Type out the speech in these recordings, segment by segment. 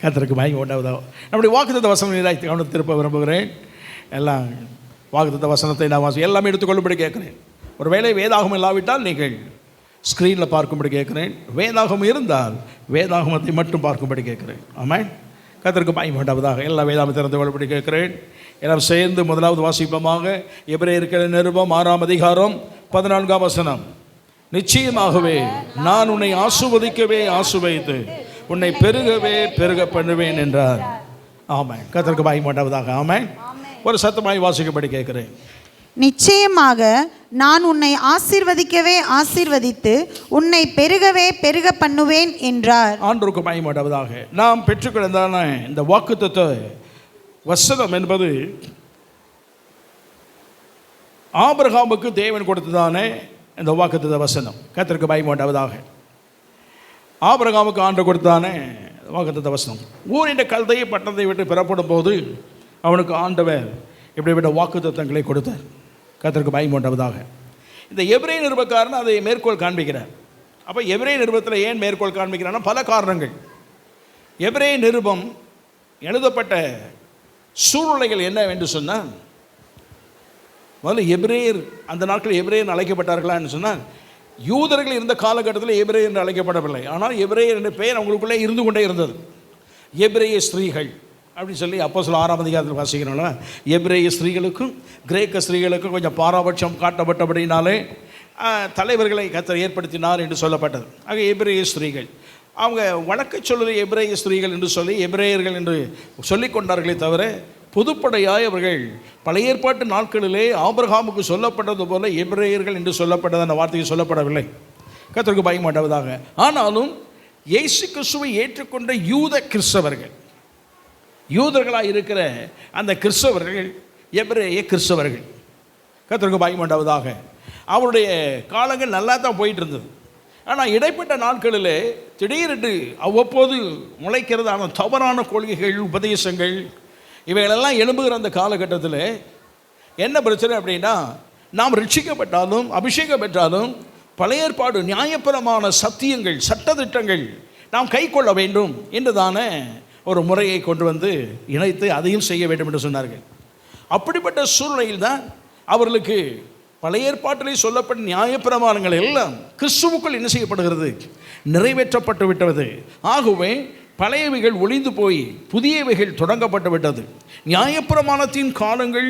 கர்த்தருக்கு மகிமை உண்டாவதாக. நம்முடைய வாக்குத்தத்த வசனம் கவனத்தை திருப்ப விரும்புகிறேன். எல்லாம் வாக்குத்தத்த வசனத்தை நான் எல்லாமே எடுத்துக்கொள்ளும்படி கேட்குறேன். ஒரு வேளை வேதாகம் இல்லாவிட்டால் நீங்கள் ஸ்க்ரீனில் பார்க்கும்படி கேட்குறேன். வேதாகம் இருந்தால் வேதாகமத்தை மட்டும் பார்க்கும்படி கேட்குறேன். ஆமாம், கர்த்தருக்கு மகிமை உண்டாவதாக. எல்லா வேதாகமத்தை திறந்து கொள்ளும்படி கேட்குறேன். எல்லாம் சேர்ந்து முதலாவது வாசிப்பமாக எபிரேயர் நிருபம் 6ஆம் அதிகாரம் 14ஆம் வசனம். நிச்சயமாகவே நான் உன்னை ஆசீர்வதிக்கவே ஆசீர்வதித்து உன்னை பெருகவே பெருக பண்ணுவேன் என்றார். ஆமாம், கர்த்தருக்கு மகிமை உண்டாவதாக. ஆமாம், ஒரு சத்தமாய் வாசிக்கப்படி கேட்கிறேன். நிச்சயமாக நான் உன்னை ஆசீர்வதிக்கவே ஆசீர்வதித்து உன்னை பெருகவே பெருக பண்ணுவேன் என்றார். ஆண்டவருக்கு மகிமை உண்டாவதாக. நாம் பெற்றுக்கொண்டதான இந்த வாக்குத்தத்த வசனம் என்பது ஆபிரகாமுக்கு தேவன் கொடுத்ததானே இந்த வாக்குத்தத்த வசனம். கர்த்தருக்கு மகிமை உண்டாவதாக. ஆபிரகாமுக்கு ஆண்டு கொடுத்தானே வாக்குத்தத்த வசனம். ஊரின் கல்தையை பட்டணத்தை விட்டு பெறப்படும் போது அவனுக்கு ஆண்டவர் இப்படிப்பட்ட வாக்குத்தத்தங்களை கொடுத்தார். கர்த்தருக்கு மகிமை உண்டாவதாக. இந்த எபிரேய நிருபக்காரன் அதை மேற்கோள் காண்பிக்கிறார். அப்போ எபிரேய நிருபத்தில் ஏன் மேற்கோள் காண்பிக்கிறான்னா பல காரணங்கள். எபிரேய நிருபம் எழுதப்பட்ட சூழ்நிலைகள் என்னவென்று சொன்னால், முதல்ல எபிரேயர் அந்த நாட்களில் எபிரேயர் அழைக்கப்பட்டார்களா என்று சொன்னால், யூதர்கள் இருந்த காலகட்டத்தில் எபிரேயர் என்று அழைக்கப்படவில்லை. ஆனால் எபிரேயர் என்ற பெயர் அவங்களுக்குள்ளே இருந்து கொண்டே இருந்தது. எபிரேய ஸ்திரீகள் அப்படின்னு சொல்லி அப்போஸ்தலர் 6ஆம் அதிகாரத்தில் வாசிக்கிறோம்ல. எபிரேய ஸ்திரீகளுக்கும் கிரேக்க ஸ்திரீகளுக்கும் கொஞ்சம் பாராபட்சம் காட்டப்பட்டபடினாலே தலைவர்களை கர்த்தர் ஏற்படுத்தினார் என்று சொல்லப்பட்டது. ஆக எபிரேய ஸ்திரீகள் அவங்க வழக்கு சொல்லுது எபிரேய ஸ்திரீகள் என்று சொல்லி எபிரேயர்கள் என்று சொல்லி கொண்டார்களே தவிர, பொதுப்படையாய் அவர்கள் பழைய ஏற்பாட்டு நாட்களிலே ஆபிரகாமுக்கு சொல்லப்பட்டது போல எபிரேயர்கள் என்று சொல்லப்பட்டது அந்த வார்த்தைக்கு சொல்லப்படவில்லை. கர்த்தருக்கு மகிமை உண்டாவதாக. ஆனாலும் இயேசு கிறிஸ்துவை ஏற்றுக்கொண்ட யூத கிறிஸ்தவர்கள், யூதர்களாக இருக்கிற அந்த கிறிஸ்தவர்கள் எபிரேய கிறிஸ்தவர்கள், கர்த்தருக்கு மகிமை உண்டாவதாக. அவருடைய காலங்கள் நல்லா தான் போயிட்டு இருந்தது. ஆனால் இடைப்பட்ட நாட்களில் திடீரென்று அவ்வப்போது முளைக்கிறதான தவறான கொள்கைகள், உபதேசங்கள் இவைகளெல்லாம் எழும்புகிற அந்த காலகட்டத்தில் என்ன பிரச்சனை அப்படின்னா, நாம் ரட்சிக்கப்பட்டாலும் அபிஷேகம் பெற்றாலும் பழைய ஏற்பாடு நியாயபரமான சத்தியங்கள், சட்டதிட்டங்கள் நாம் கை கொள்ள வேண்டும் என்றுதான ஒரு முறையை கொண்டு வந்து இணைத்து அதையும் செய்ய வேண்டும் என்று சொன்னார்கள். அப்படிப்பட்ட சூழ்நிலையில் தான் அவர்களுக்கு பழைய ஏற்பாட்டிலே சொல்லப்பட்ட நியாயப்பிரமாணங்கள் எல்லாம் கிறிஸ்துவுக்குள் என்ன செய்யப்படுகிறது, நிறைவேற்றப்பட்டு விட்டது. ஆகவே பழையவைகள் ஒளிந்து போய் புதியவைகள் தொடங்கப்பட்டு விட்டது. நியாயப்பிரமாணத்தின் காலங்கள்,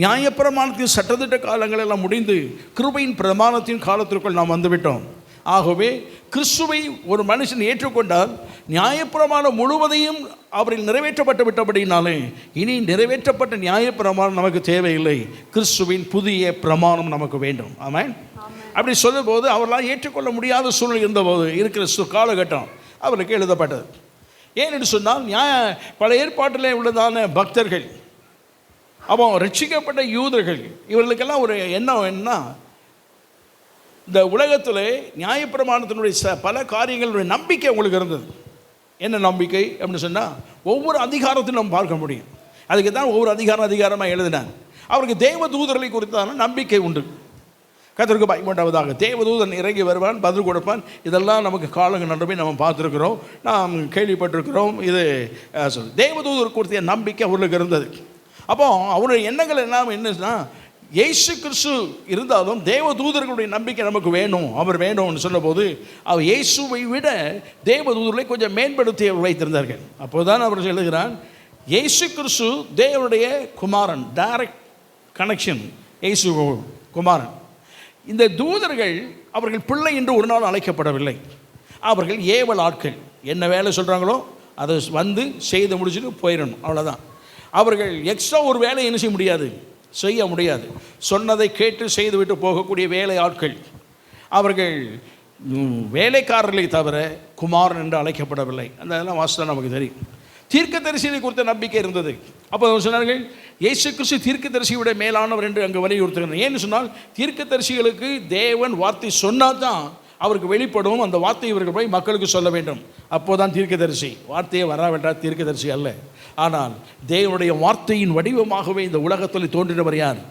நியாயப்பிரமாணத்தின் சட்டத்திட்ட காலங்கள் எல்லாம் முடிந்து கிருபையின் பிரமாணத்தின் காலத்திற்குள் நாம் வந்துவிட்டோம். ஆகவே கிறிஸ்துவை ஒரு மனுஷன் ஏற்றுக்கொண்டால் நியாயப்பிரமாணம் முழுவதையும் அவரில் நிறைவேற்றப்பட்டு விட்டபடினாலே இனி நிறைவேற்றப்பட்ட நியாயப்பிரமாணம் நமக்கு தேவையில்லை, கிறிஸ்துவின் புதிய பிரமாணம் நமக்கு வேண்டும். ஆமாம், அப்படி சொல்லும்போது அவர்களால் ஏற்றுக்கொள்ள முடியாத சூழ்நிலை இருந்தபோது இருக்கிற காலகட்டம் அவர்களுக்கு எழுதப்பட்டது. ஏன் என்று சொன்னால், பழைய ஏற்பாட்டிலே உள்ளதான பக்தர்கள், அப்போ ரட்சிக்கப்பட்ட யூதர்கள், இவர்களுக்கெல்லாம் ஒரு எண்ணம் என்ன, இந்த உலகத்தில் நியாயப்பிரமாணத்தினுடைய பல காரியங்களுடைய நம்பிக்கை உங்களுக்கு இருந்தது. என்ன நம்பிக்கை அப்படின்னு சொன்னால், ஒவ்வொரு அதிகாரத்தையும் நம்ம பார்க்க முடியும். அதுக்கு தான் ஒவ்வொரு அதிகாரமாக எழுதினார். அவருக்கு தேவ தூதர்களை குறித்தான நம்பிக்கை உண்டு. கர்த்தருக்கு மகிமை உண்டாவதாக. தேவதூதன் இறங்கி வருவான், பதில் கொடுப்பான். இதெல்லாம் நமக்கு காலங்கள் நடுவே நம்ம பார்த்துருக்குறோம், நாம் கேள்விப்பட்டிருக்கிறோம். இது தேவதூதர் குறித்த நம்பிக்கை அவர்களுக்கு இருந்தது. அப்போ அவருடைய எண்ணங்கள் எல்லாம் என்னன்னா, இயேசு கிறிஸ்து இருந்தாலும் தேவ தூதர்களுடைய நம்பிக்கை நமக்கு வேணும், அவர் வேணும்னு சொன்னபோது அவர் இயேசுவை விட தேவ தூதர்களை கொஞ்சம் மேம்படுத்தி வைத்திருந்தார்கள். அப்போதான் அவர் எழுதுகிறான், இயேசு கிறிஸ்து தேவனுடைய குமாரன், டைரக்ட் கனெக்ஷன், இயேசு குமாரன். இந்த தூதர்கள் அவர்கள் பிள்ளை என்று ஒரு நாள் அழைக்கப்படவில்லை. அவர்கள் ஏவல் ஆட்கள், என்ன வேலை சொல்கிறாங்களோ அதை வந்து செய்து முடிச்சுட்டு போயிடணும், அவ்வளோதான். அவர்கள் எக்ஸ்ட்ரா ஒரு வேலை என்ன செய்ய முடியாது, செய்ய முடியாது. சொன்னதை கேட்டு செய்துவிட்டு போகக்கூடிய வேலை ஆட்கள். அவர்கள் வேலைக்காரர்களை தவிர குமாரன் என்று அழைக்கப்படவில்லை. அந்த இதெல்லாம் வாசித்தா நமக்கு தெரியும். தீர்க்கதரிசியை குறித்த நம்பிக்கை இருந்தது. அப்போ சொன்னார்கள், இயேசு கிறிஸ்து தீர்க்கதரிசியை விட மேலானவர் என்று அங்கே வலியுறுத்துகிறார். ஏன்னு சொன்னால், தீர்க்கதரிசிகளுக்கு தேவன் வார்த்தை சொன்னால் தான் அவருக்கு வெளிப்படும். அந்த வார்த்தை இவர்கள் போய் மக்களுக்கு சொல்ல வேண்டும். அப்போதான் தீர்க்கதரிசி. வார்த்தையை வராவிட்டால் தீர்க்கதரிசி அல்ல. ஆனால் தேவனுடைய வார்த்தையின் வடிவமாகவே இந்த உலகத்தில் தோன்றினவர் யார்?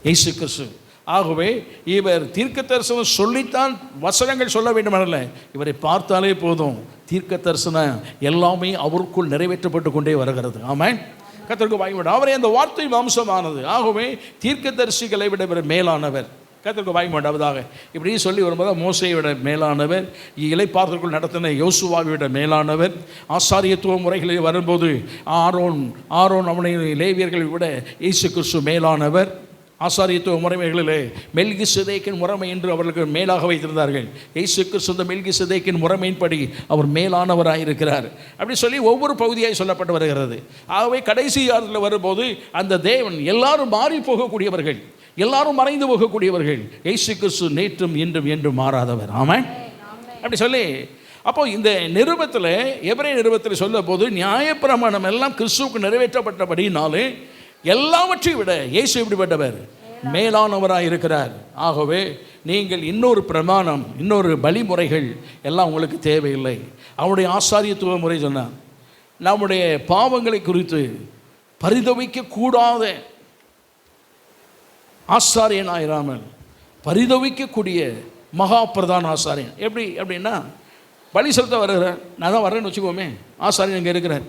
இயேசு கிறிஸ்து. ஆகவே இவர் தீர்க்க தரிசனம் சொல்லித்தான் வசனங்கள் சொல்ல வேண்டுமல்ல, இவரை பார்த்தாலே போதும் தீர்க்க தரிசனம் எல்லாமே அவருக்குள் நிறைவேற்றப்பட்டு கொண்டே வருகிறது. ஆமென். கர்த்தருக்கு மகிமை. அவரே அந்த வார்த்தை மாம்சமானது. ஆகவே தீர்க்கதரிசிகளை விட இவர் மேலானவர். கர்த்தருக்கு மகிமை உண்டாவதாக. இப்படி சொல்லி வரும்போது மோசேயை விட மேலானவர், இளைப்பாறுதலுக்குள் நடத்தின யோசுவாவை விட மேலானவர், ஆசாரியத்துவ முறைகளில் வரும்போது ஆரோன் அவனை லேவியர்களை விட இயேசு கிறிஸ்து மேலானவர். ஆசாரியத்துவ முறைமைகளிலே மெல்கிசேதேக்கின் முறைமை என்று அவர்களுக்கு மேலாக வைத்திருந்தார்கள். இயேசு கிறிஸ்து மெல்கிசேதேக்கின் முறைமையின்படி அவர் மேலானவராக இருக்கிறார். அப்படி சொல்லி ஒவ்வொரு பகுதியாய் சொல்லப்பட்டு வருகிறது. ஆகவே கடைசி காலத்தில் வரும்போது அந்த தேவன் எல்லாரும் மாறி போகக்கூடியவர்கள், எல்லாரும் மறைந்து போகக்கூடியவர்கள். இயேசு கிறிஸ்து நேற்றும் இன்றும் என்றும் மாறாதவர். ஆமென். அப்படி சொல்லி அப்போ இந்த நிருபத்தில், எபிரேய நிருபத்தில் சொல்ல போது நியாயப்பிரமாணம் எல்லாம் கிறிஸ்துவுக்கு நிறைவேற்றப்பட்டபடினாலே எல்லாவற்றையும் விட இயேசு எப்படிப்பட்டவர்? மேலானவராக இருக்கிறார். ஆகவே நீங்கள் இன்னொரு பிரமாணம், இன்னொரு வழிமுறைகள் எல்லாம் உங்களுக்கு தேவையில்லை. அவனுடைய ஆசாரியத்துவ முறை சொன்னார், நம்முடைய பாவங்களை குறித்து பரிதவிக்க கூடாத ஆசாரியனாயிராமல் பரிதவிக்கக்கூடிய மகா பிரதான ஆசாரியன். எப்படி அப்படின்னா, பலி செலுத்த வருகிறேன், நான் தான் வரேன்னு வச்சுக்கோமே, ஆசாரியன் அங்கே இருக்கிறார்.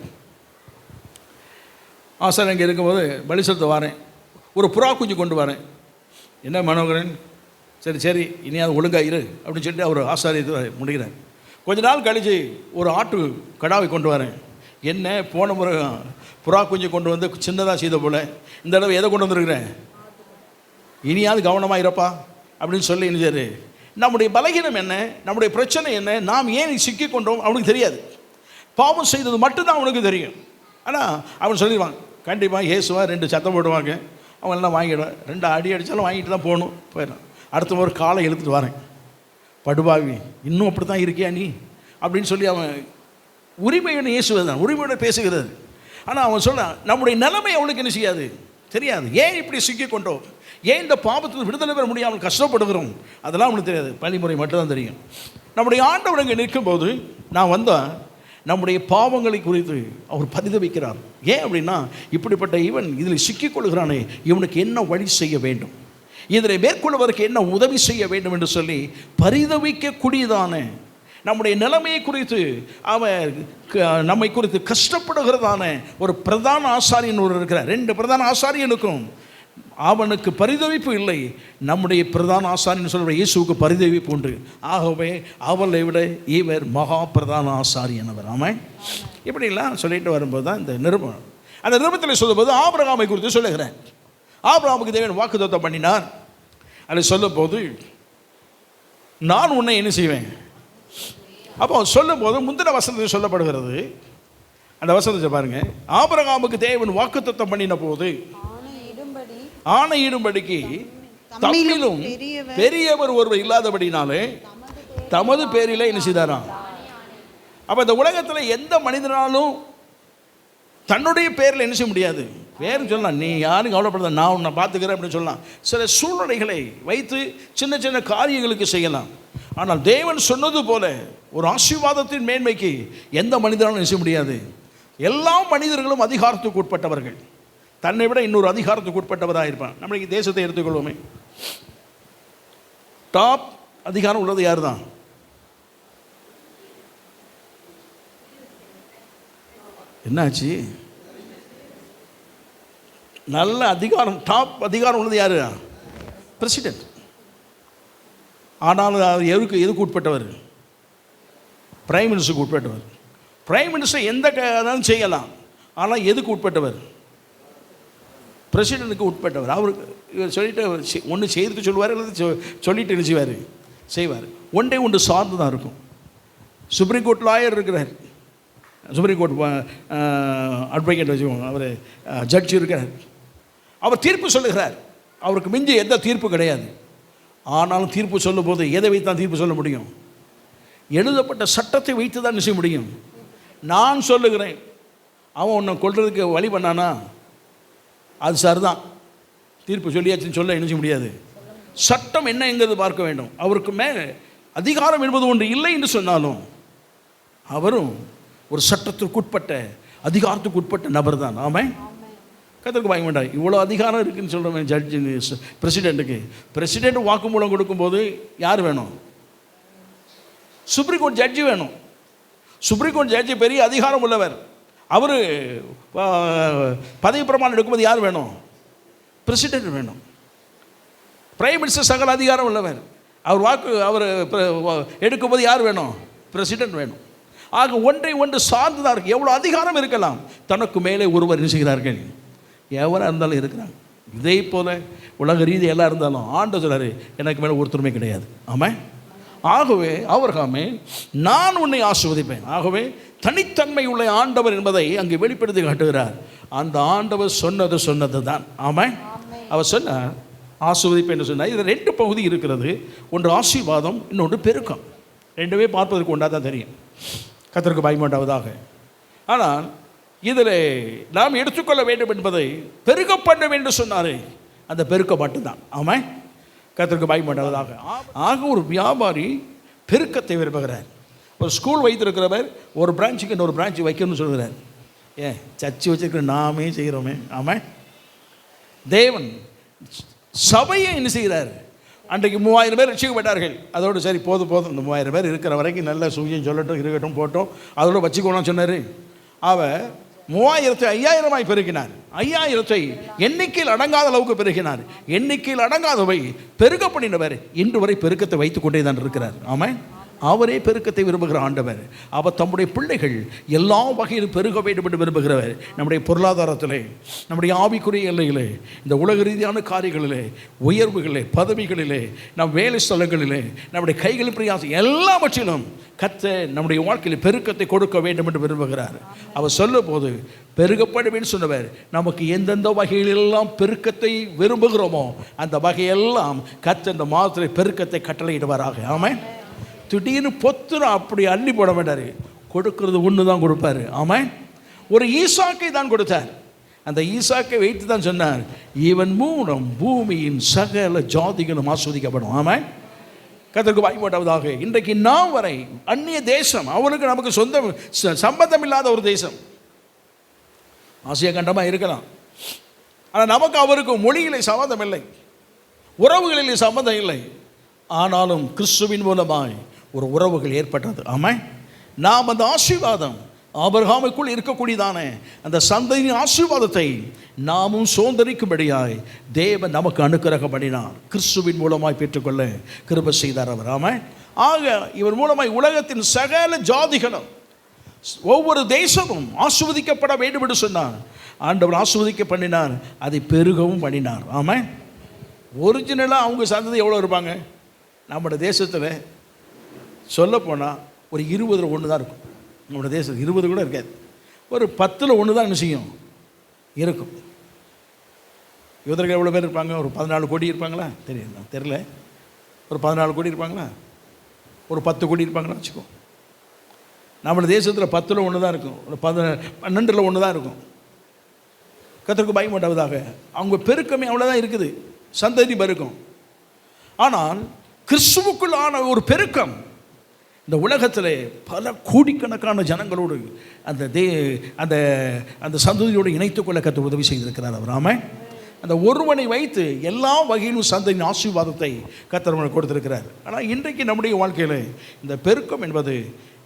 ஆசாரியன் அங்கே இருக்கும்போது பலி செலுத்த வரேன், ஒரு புறா குஞ்சு கொண்டு வரேன். என்ன மனோகரன், சரி இனியாவது ஒழுங்காக இரு அப்படின்னு சொல்லிட்டு அவர் ஆசாரியத்தை முடிக்கிறேன். கொஞ்ச நாள் கழித்து ஒரு ஆட்டு கடாவை கொண்டு வரேன். என்ன போன முறை புறா குஞ்சு கொண்டு வந்து சின்னதாக செய்த போல் இந்த தடவை எதை கொண்டு வந்துருக்கிறேன், இனியாவது கவனமாக இருப்பா அப்படின்னு சொல்லி இனிச்சாரு. நம்முடைய பலகீனம் என்ன, நம்முடைய பிரச்சனை என்ன, நாம் ஏன் சிக்கி கொண்டோம் அவனுக்கு தெரியாது. பாவம் செய்தது மட்டும்தான் அவனுக்கு தெரியும். ஆனால் அவன் சொல்லிடுவான், கண்டிப்பாக இயேசுவா 2 சத்தம் போடுவாங்க, அவன் எல்லாம் வாங்கிடுவான். 2 அடி அடித்தாலும் வாங்கிட்டு தான் போகணும். போயிடும். அடுத்த ஒரு காலை இழுத்துட்டு வரேன், படுபாவி இன்னும் அப்படி தான் இருக்கியா நீ அப்படின்னு சொல்லி அவன் உரிமையோட இயேசுவது தான் உரிமையோட பேசுகிறது. ஆனால் அவன் சொன்னான், நம்முடைய நிலைமை அவனுக்கு என்ன செய்யாது, தெரியாது. ஏன் இப்படி சிக்கி கொண்டோம், ஏன் இந்த பாவத்தில் விடுதலை பெற முடியாமல் கஷ்டப்படுகிறோம், அதெல்லாம் அவனுக்கு தெரியாது. வழிமுறை மட்டும்தான் தெரியும். நம்முடைய ஆண்டவர் இங்கே நிற்கும்போது நான் வந்தால் நம்முடைய பாவங்களை குறித்து அவர் பரிதவிக்கிறார். ஏன் அப்படின்னா, இப்படிப்பட்ட இவன் இதில் சிக்கிக்கொள்கிறானே, இவனுக்கு என்ன வழி செய்ய வேண்டும், இதில் மேற்கொள்வதற்கு என்ன உதவி செய்ய வேண்டும் என்று சொல்லி பரிதவிக்கக்கூடியதான நம்முடைய நிலைமையை குறித்து அவன் நம்மை குறித்து கஷ்டப்படுகிறதான ஒரு பிரதான ஆசாரியன் ஒரு இருக்கிறார். 2 பிரதான ஆசாரியனுக்கும் அவனுக்கு பரிதவிப்பு இல்லை. நம்முடைய பிரதான ஆசாரியன் சொல்கிற இயேசுவுக்கு பரிதவிப்பு உண்டு. ஆகவே அவளை விட இவர் மகா பிரதான ஆசாரியன் அவர். ஆமாம். இப்படிலாம் சொல்லிட்டு வரும்போது தான் இந்த நிருபம். அந்த நிருபத்தில் சொல்லும்போது ஆபிரகாமை குறித்து சொல்லுகிறேன். ஆபிரகாமுக்கு தேவன் வாக்குத்தத்தம் பண்ணினார். அதை சொல்லும் போது நான் உன்னை என்ன செய்வேன், அப்போ சொல்லும் போது முந்தின வசனத்தில் சொல்லப்படுகிறது. அந்த வசனத்தை பாருங்க. ஆபிரகாமுக்கு தேவன் வாக்குத்தத்தம் பண்ணின போது ஆணையிடும்படிக்கு தம்மிலும் பெரியவர் ஒருவர் இல்லாதபடினாலே தமது பேரிலே என்ன செய்தாராம். அப்போ இந்த உலகத்தில் எந்த மனிதனாலும் தன்னுடைய பேரில் என்ன செய்ய முடியாது. வேறு சொல்லலாம், நீ யாரும் கவலைப்படாத, நான் உன்னை பார்த்துக்கிறேன் அப்படின்னு சொல்லலாம். சில சூழ்நிலைகளை வைத்து சின்ன சின்ன காரியங்களுக்கு செய்யலாம். ஆனால் தேவன் சொன்னது போல ஒரு ஆசீர்வாதத்தின் மேன்மைக்கு எந்த மனிதனாலும் என்ன செய்ய முடியாது. எல்லா மனிதர்களும் அதிகாரத்துக்கு உட்பட்டவர்கள். தன்னை விட இன்னொரு அதிகாரத்துக்கு உட்பட்டவராக இருப்பான். நம்மளுக்கு தேசத்தை எடுத்துக்கொள்வோமே, டாப் அதிகாரம் உள்ளது யார் தான்? என்னாச்சு? நல்ல அதிகாரம், டாப் அதிகாரம் உள்ளது யாரு? பிரசிடென்ட். ஆனாலும் அவர் எதுக்கு உட்பட்டவர்? பிரைம் மினிஸ்டருக்கு உட்பட்டவர். பிரைம் மினிஸ்டர் எந்த காரணம் செய்யலாம், ஆனால் எதுக்கு உட்பட்டவர்? பிரசிடென்ட்டுக்கு உட்பட்டவர். அவருக்கு இவர் சொல்லிட்டு ஒன்று செய்துட்டு சொல்லுவார், அல்லது சொல்லிட்டு எழுச்சுவார் செய்வார். ஒன்று சார்ந்து தான் இருக்கும். சுப்ரீம் கோர்ட் லாயர் இருக்கிறார், சுப்ரீம் கோர்ட் அட்வொகேட் வச்சுக்கோங்க, அவர் ஜட்ஜ் இருக்கிறார். அவர் தீர்ப்பு சொல்லுகிறார். அவருக்கு மிஞ்சி எந்த தீர்ப்பு கிடையாது. ஆனாலும் தீர்ப்பு சொல்லும் போது எதை வைத்து தான் தீர்ப்பு சொல்ல முடியும்? எழுதப்பட்ட சட்டத்தை வைத்து தான் செய்ய முடியும். நான் சொல்லுகிறேன், அவன் உன்னை கொல்றதுக்கு வழி பண்ணானா அது சார் தான், தீர்ப்பு சொல்லியாச்சுன்னு சொல்ல என்ன செய்ய முடியாது. சட்டம் என்னங்கிறது பார்க்க வேண்டும். அவருக்கு மேலே அதிகாரம் என்பது ஒன்று இல்லை என்று சொன்னாலும் அவரும் ஒரு சட்டத்திற்கு உட்பட்ட அதிகாரத்துக்கு உட்பட்ட நபர் தான். ஆமாம். கர்த்தருக்கு பயப்பட வேண்டாம். இவ்வளோ அதிகாரம் இருக்குதுன்னு சொல்கிறவன் ஜட்ஜு பிரசிடெண்ட்டுக்கு, பிரசிடெண்ட் வாக்குமூலம் கொடுக்கும்போது யார் வேணும்? சுப்ரீம் கோர்ட் ஜட்ஜி வேணும். சுப்ரீம் கோர்ட் ஜட்ஜி பெரிய அதிகாரம் உள்ளவர். அவர் பதவி பிரமாணம் எடுக்கும்போது யார் வேணும்? பிரசிடெண்ட் வேணும். பிரைம் மினிஸ்டர் சகல அதிகாரம் உள்ளவர். அவர் எடுக்கும்போது யார் வேணும்? பிரசிடெண்ட் வேணும். ஆக ஒன்றை ஒன்று சார்ந்துதான் இருக்கு. எவ்வளோ அதிகாரம் இருக்கலாம், தனக்கு மேலே ஒருவர் என்ன செய்கிறார்கள்? எவராக இருந்தாலும் இருக்கிறாங்க. இதே போல உலக ரீதி எல்லாம் இருந்தாலும் ஆண்டவர் சொல்றாரு, எனக்கு மேலே ஒருத்தருமே கிடையாது. ஆமாம். ஆகவே அவர்காமே நான் உன்னை ஆசீர்வதிப்பேன். ஆகவே தனித்தன்மை உள்ள ஆண்டவர் என்பதை அங்கே வெளிப்படுத்தி காட்டுகிறார். அந்த ஆண்டவர் சொன்னது தான். ஆமாம். அவர் சொன்னார் ஆசீர்வதிப்பேன் என்று சொன்னார். இதில் 2 பகுதி இருக்கிறது. ஒன்று ஆசீர்வாதம், இன்னொன்று பெருக்கம். ரெண்டுமே பார்ப்பதற்கு ஒன்றா தான் தெரியும். கர்த்தருக்கு பயப்படாவதாக. ஆனால் இதில் நாம் எடுத்துக்கொள்ள வேண்டும் என்பதை பெருக பண்ண வேண்டும் சொன்னாரே, அந்த பெருக்க மட்டும்தான். ஆமாம். கர்த்தருக்கு பயப்படாவதாக. ஆக ஒரு வியாபாரி பெருக்கத்தை விரும்புகிறார். ஒரு ஸ்கூல் வைத்திருக்கிறவர் ஒரு பிரான்ச்சுக்கு இன்னொரு பிரான்ச்சு வைக்கணும்னு சொல்கிறார். ஏன் சர்ச்சு வச்சிருக்கிற நாமே செய்கிறோமே. ஆமாம். தேவன் சபையை என்ன செய்கிறார்? அன்றைக்கு 3000 பேர் ரட்சிக்கப்பட்டார்கள். அதோடு சரி போதும், இந்த 3000 பேர் இருக்கிற வரைக்கும் நல்ல சூழ்ச்சியும் சொல்லட்டும், இருக்கட்டும், போட்டோம், அதோட வச்சுக்கோணும் சொன்னார். அவர் 3000 5000 பெருகினார். 5000 எண்ணிக்கையில் அடங்காத அளவுக்கு பெருகினார். எண்ணிக்கையில் அடங்காதவை பெருக பண்ணினவர் இன்று வரை பெருக்கத்தை வைத்துக் கொண்டே தான் இருக்கிறார். ஆமாம். அவரே பெருக்கத்தை விரும்புகிற ஆண்டவர். அவர் தம்முடைய பிள்ளைகள் எல்லா வகையிலும் பெருக வேண்டும் என்று விரும்புகிறவர். நம்முடைய பொருளாதாரத்திலே, நம்முடைய ஆவிக்குரிய எல்லையிலே, இந்த உலக ரீதியான காரியங்களிலே, உயர்வுகளிலே, பதவிகளிலே, நம் வேலை ஸ்தலங்களிலே, நம்முடைய கைகளின் பிரயாசம் எல்லாவற்றிலும் கர்த்தர் நம்முடைய வாழ்க்கையில் பெருக்கத்தை கொடுக்க வேண்டும் என்று விரும்புகிறார். அவர் சொல்லும் போது பெருகப்படுவேன்னு சொன்னவர் நமக்கு எந்தெந்த வகையிலெல்லாம் பெருக்கத்தை விரும்புகிறோமோ அந்த வகையெல்லாம் கர்த்தர் இந்த மாதத்திலே பெருக்கத்தை கட்டளையிடுவாராக. ஆமாம். திடீர்னு பொத்துன்னு அப்படி அள்ளி போட மாட்டார். கொடுக்கறது ஒன்று தான் கொடுப்பார். ஆமாம். ஒரு ஈசாக்கை தான் கொடுத்தார். அந்த ஈசாக்கை வைத்து தான் சொன்னார், இவன் மூலம் பூமியின் சகல ஜாதிகளும் ஆஸ்வதிக்கப்படும். ஆமாம். கர்த்தருக்கு பயப்படாவதாக. இன்றைக்கு நாம் வரை அந்நிய தேசம், அவனுக்கு நமக்கு சொந்த சம்பந்தம் இல்லாத ஒரு தேசம், ஆசிய கண்டமாக இருக்கலாம். ஆனால் நமக்கு அவருக்கு மொழியிலே சம்பந்தம் இல்லை, உறவுகளிலே சம்பந்தம் இல்லை. ஆனாலும் கிறிஸ்துவின் மூலமாய் ஒரு உறவுகள் ஏற்பட்டது. ஆமாம். நாம் அந்த ஆசீர்வாதம் ஆபிரகாமுக்குள் இருக்கக்கூடியதானே அந்த சந்ததியின் ஆசீர்வாதத்தை நாமும் சுதந்தரிக்கும்படியாய் தேவன் நமக்கு அனுக்கிரகம் பண்ணினார். கிறிஸ்துவின் மூலமாய் பெற்றுக்கொள்ள கிருபை செய்தார் அவர். ஆமாம். ஆக இவர் மூலமாய் உலகத்தின் சகல ஜாதிகளும், ஒவ்வொரு தேசமும் ஆசீர்வதிக்கப்பட வேண்டும் என்று சொன்னார். ஆண்டவர் ஆசீர்வதிக்க பண்ணினார், அதை பெருகவும் பண்ணினார். ஆமாம். ஒரிஜினலாக அவங்க சந்ததி எவ்வளோ இருப்பாங்க? நம்மளோட தேசத்தில் சொல்லப்போனால் ஒரு 20 1 தான் இருக்கும். நம்மளோட தேசத்தில் 20 கூட இருக்காது. ஒரு 10 1 தான் என்ன செய்யும் இருக்கும். யூதர்கள் எவ்வளோ பேர் இருப்பாங்க? ஒரு 14 கோடி இருப்பாங்களா? தெரியல. ஒரு 14 கோடி இருப்பாங்களா? ஒரு 10 கோடி இருப்பாங்களா வச்சுக்கோ. நம்மளோட தேசத்தில் 10 1 தான் இருக்கும். ஒரு 12 1 தான் இருக்கும். கர்த்தருக்கு பயப்படாவதாக. அவங்க பெருக்கமே அவ்வளோதான் இருக்குது, சந்ததி பெருக்கம். ஆனால் கிறிஸ்துவுக்குள்ளான ஒரு பெருக்கம் இந்த உலகத்தில் பல கோடிக்கணக்கான ஜனங்களோடு அந்த சந்ததியோடு இணைத்துக்கொள்ள கர்த்தர் உதவி செய்திருக்கிறார் அவர். ஆமாம். அந்த ஒருவனை வைத்து எல்லா வகையிலும் சந்ததியின் ஆசீர்வாதத்தை கர்த்தர் கொடுத்திருக்கிறார். ஆனால் இன்றைக்கு நம்முடைய வாழ்க்கையில் இந்த பெருக்கம் என்பது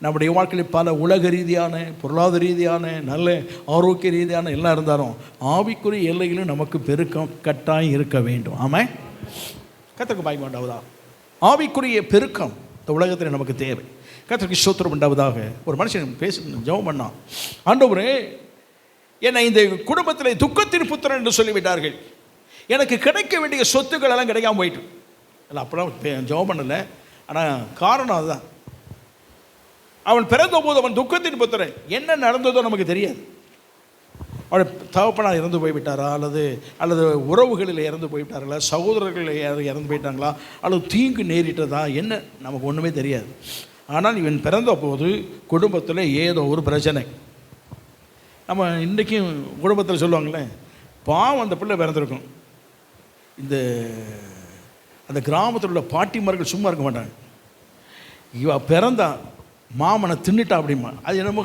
நம்முடைய வாழ்க்கையில் பல உலக ரீதியான, பொருளாதார ரீதியான, நல்ல ஆரோக்கிய ரீதியான எல்லாம் இருந்தாலும் ஆவிக்குரிய எல்லையிலும் நமக்கு பெருக்கம் கட்டாயம் இருக்க வேண்டும். ஆமாம். கர்த்தருக்கு பயப்படாவதா. ஆவிக்குரிய பெருக்கம் இந்த உலகத்தில் நமக்கு தேவை. கர்த்தருக்கு ஸ்தோத்திரம் உண்டாவதாக. ஒரு மனுஷன் ஜெபம் பண்ணான், ஆண்டவரே என்னை இந்த குடும்பத்தில் துக்கத்தின் புத்திரன் என்று சொல்லிவிட்டார்கள், எனக்கு கிடைக்க வேண்டிய சொத்துக்கள் எல்லாம் கிடைக்காம போயிட்டு. இல்லை அப்போலாம் ஜெபம் பண்ணலை. ஆனால் காரணம் அதுதான், அவன் பிறந்த போது அவன் துக்கத்தின் புத்திரன். என்ன நடந்ததோ நமக்கு தெரியாது. அவள் தகப்பனார் இறந்து போய்விட்டாரா, அல்லது உறவுகளில் இறந்து போய்விட்டார்களா, சகோதரர்கள் இறந்து போயிட்டாங்களா, அல்லது தீங்கு நேரிட்டதா, என்ன நமக்கு ஒன்றுமே தெரியாது. ஆனால் இவன் பிறந்த போது குடும்பத்தில் ஏதோ ஒரு பிரச்சனை. நம்ம இன்றைக்கும் குடும்பத்தில் சொல்லுவாங்களே, பாவம் அந்த பிள்ளை பிறந்திருக்கும். அந்த கிராமத்தில் உள்ள பாட்டிமார்கள் சும்மா இருக்க மாட்டாங்க. இவ பிறந்தா மாமனை தின்னுட்டா அப்படிமா, அது என்னமோ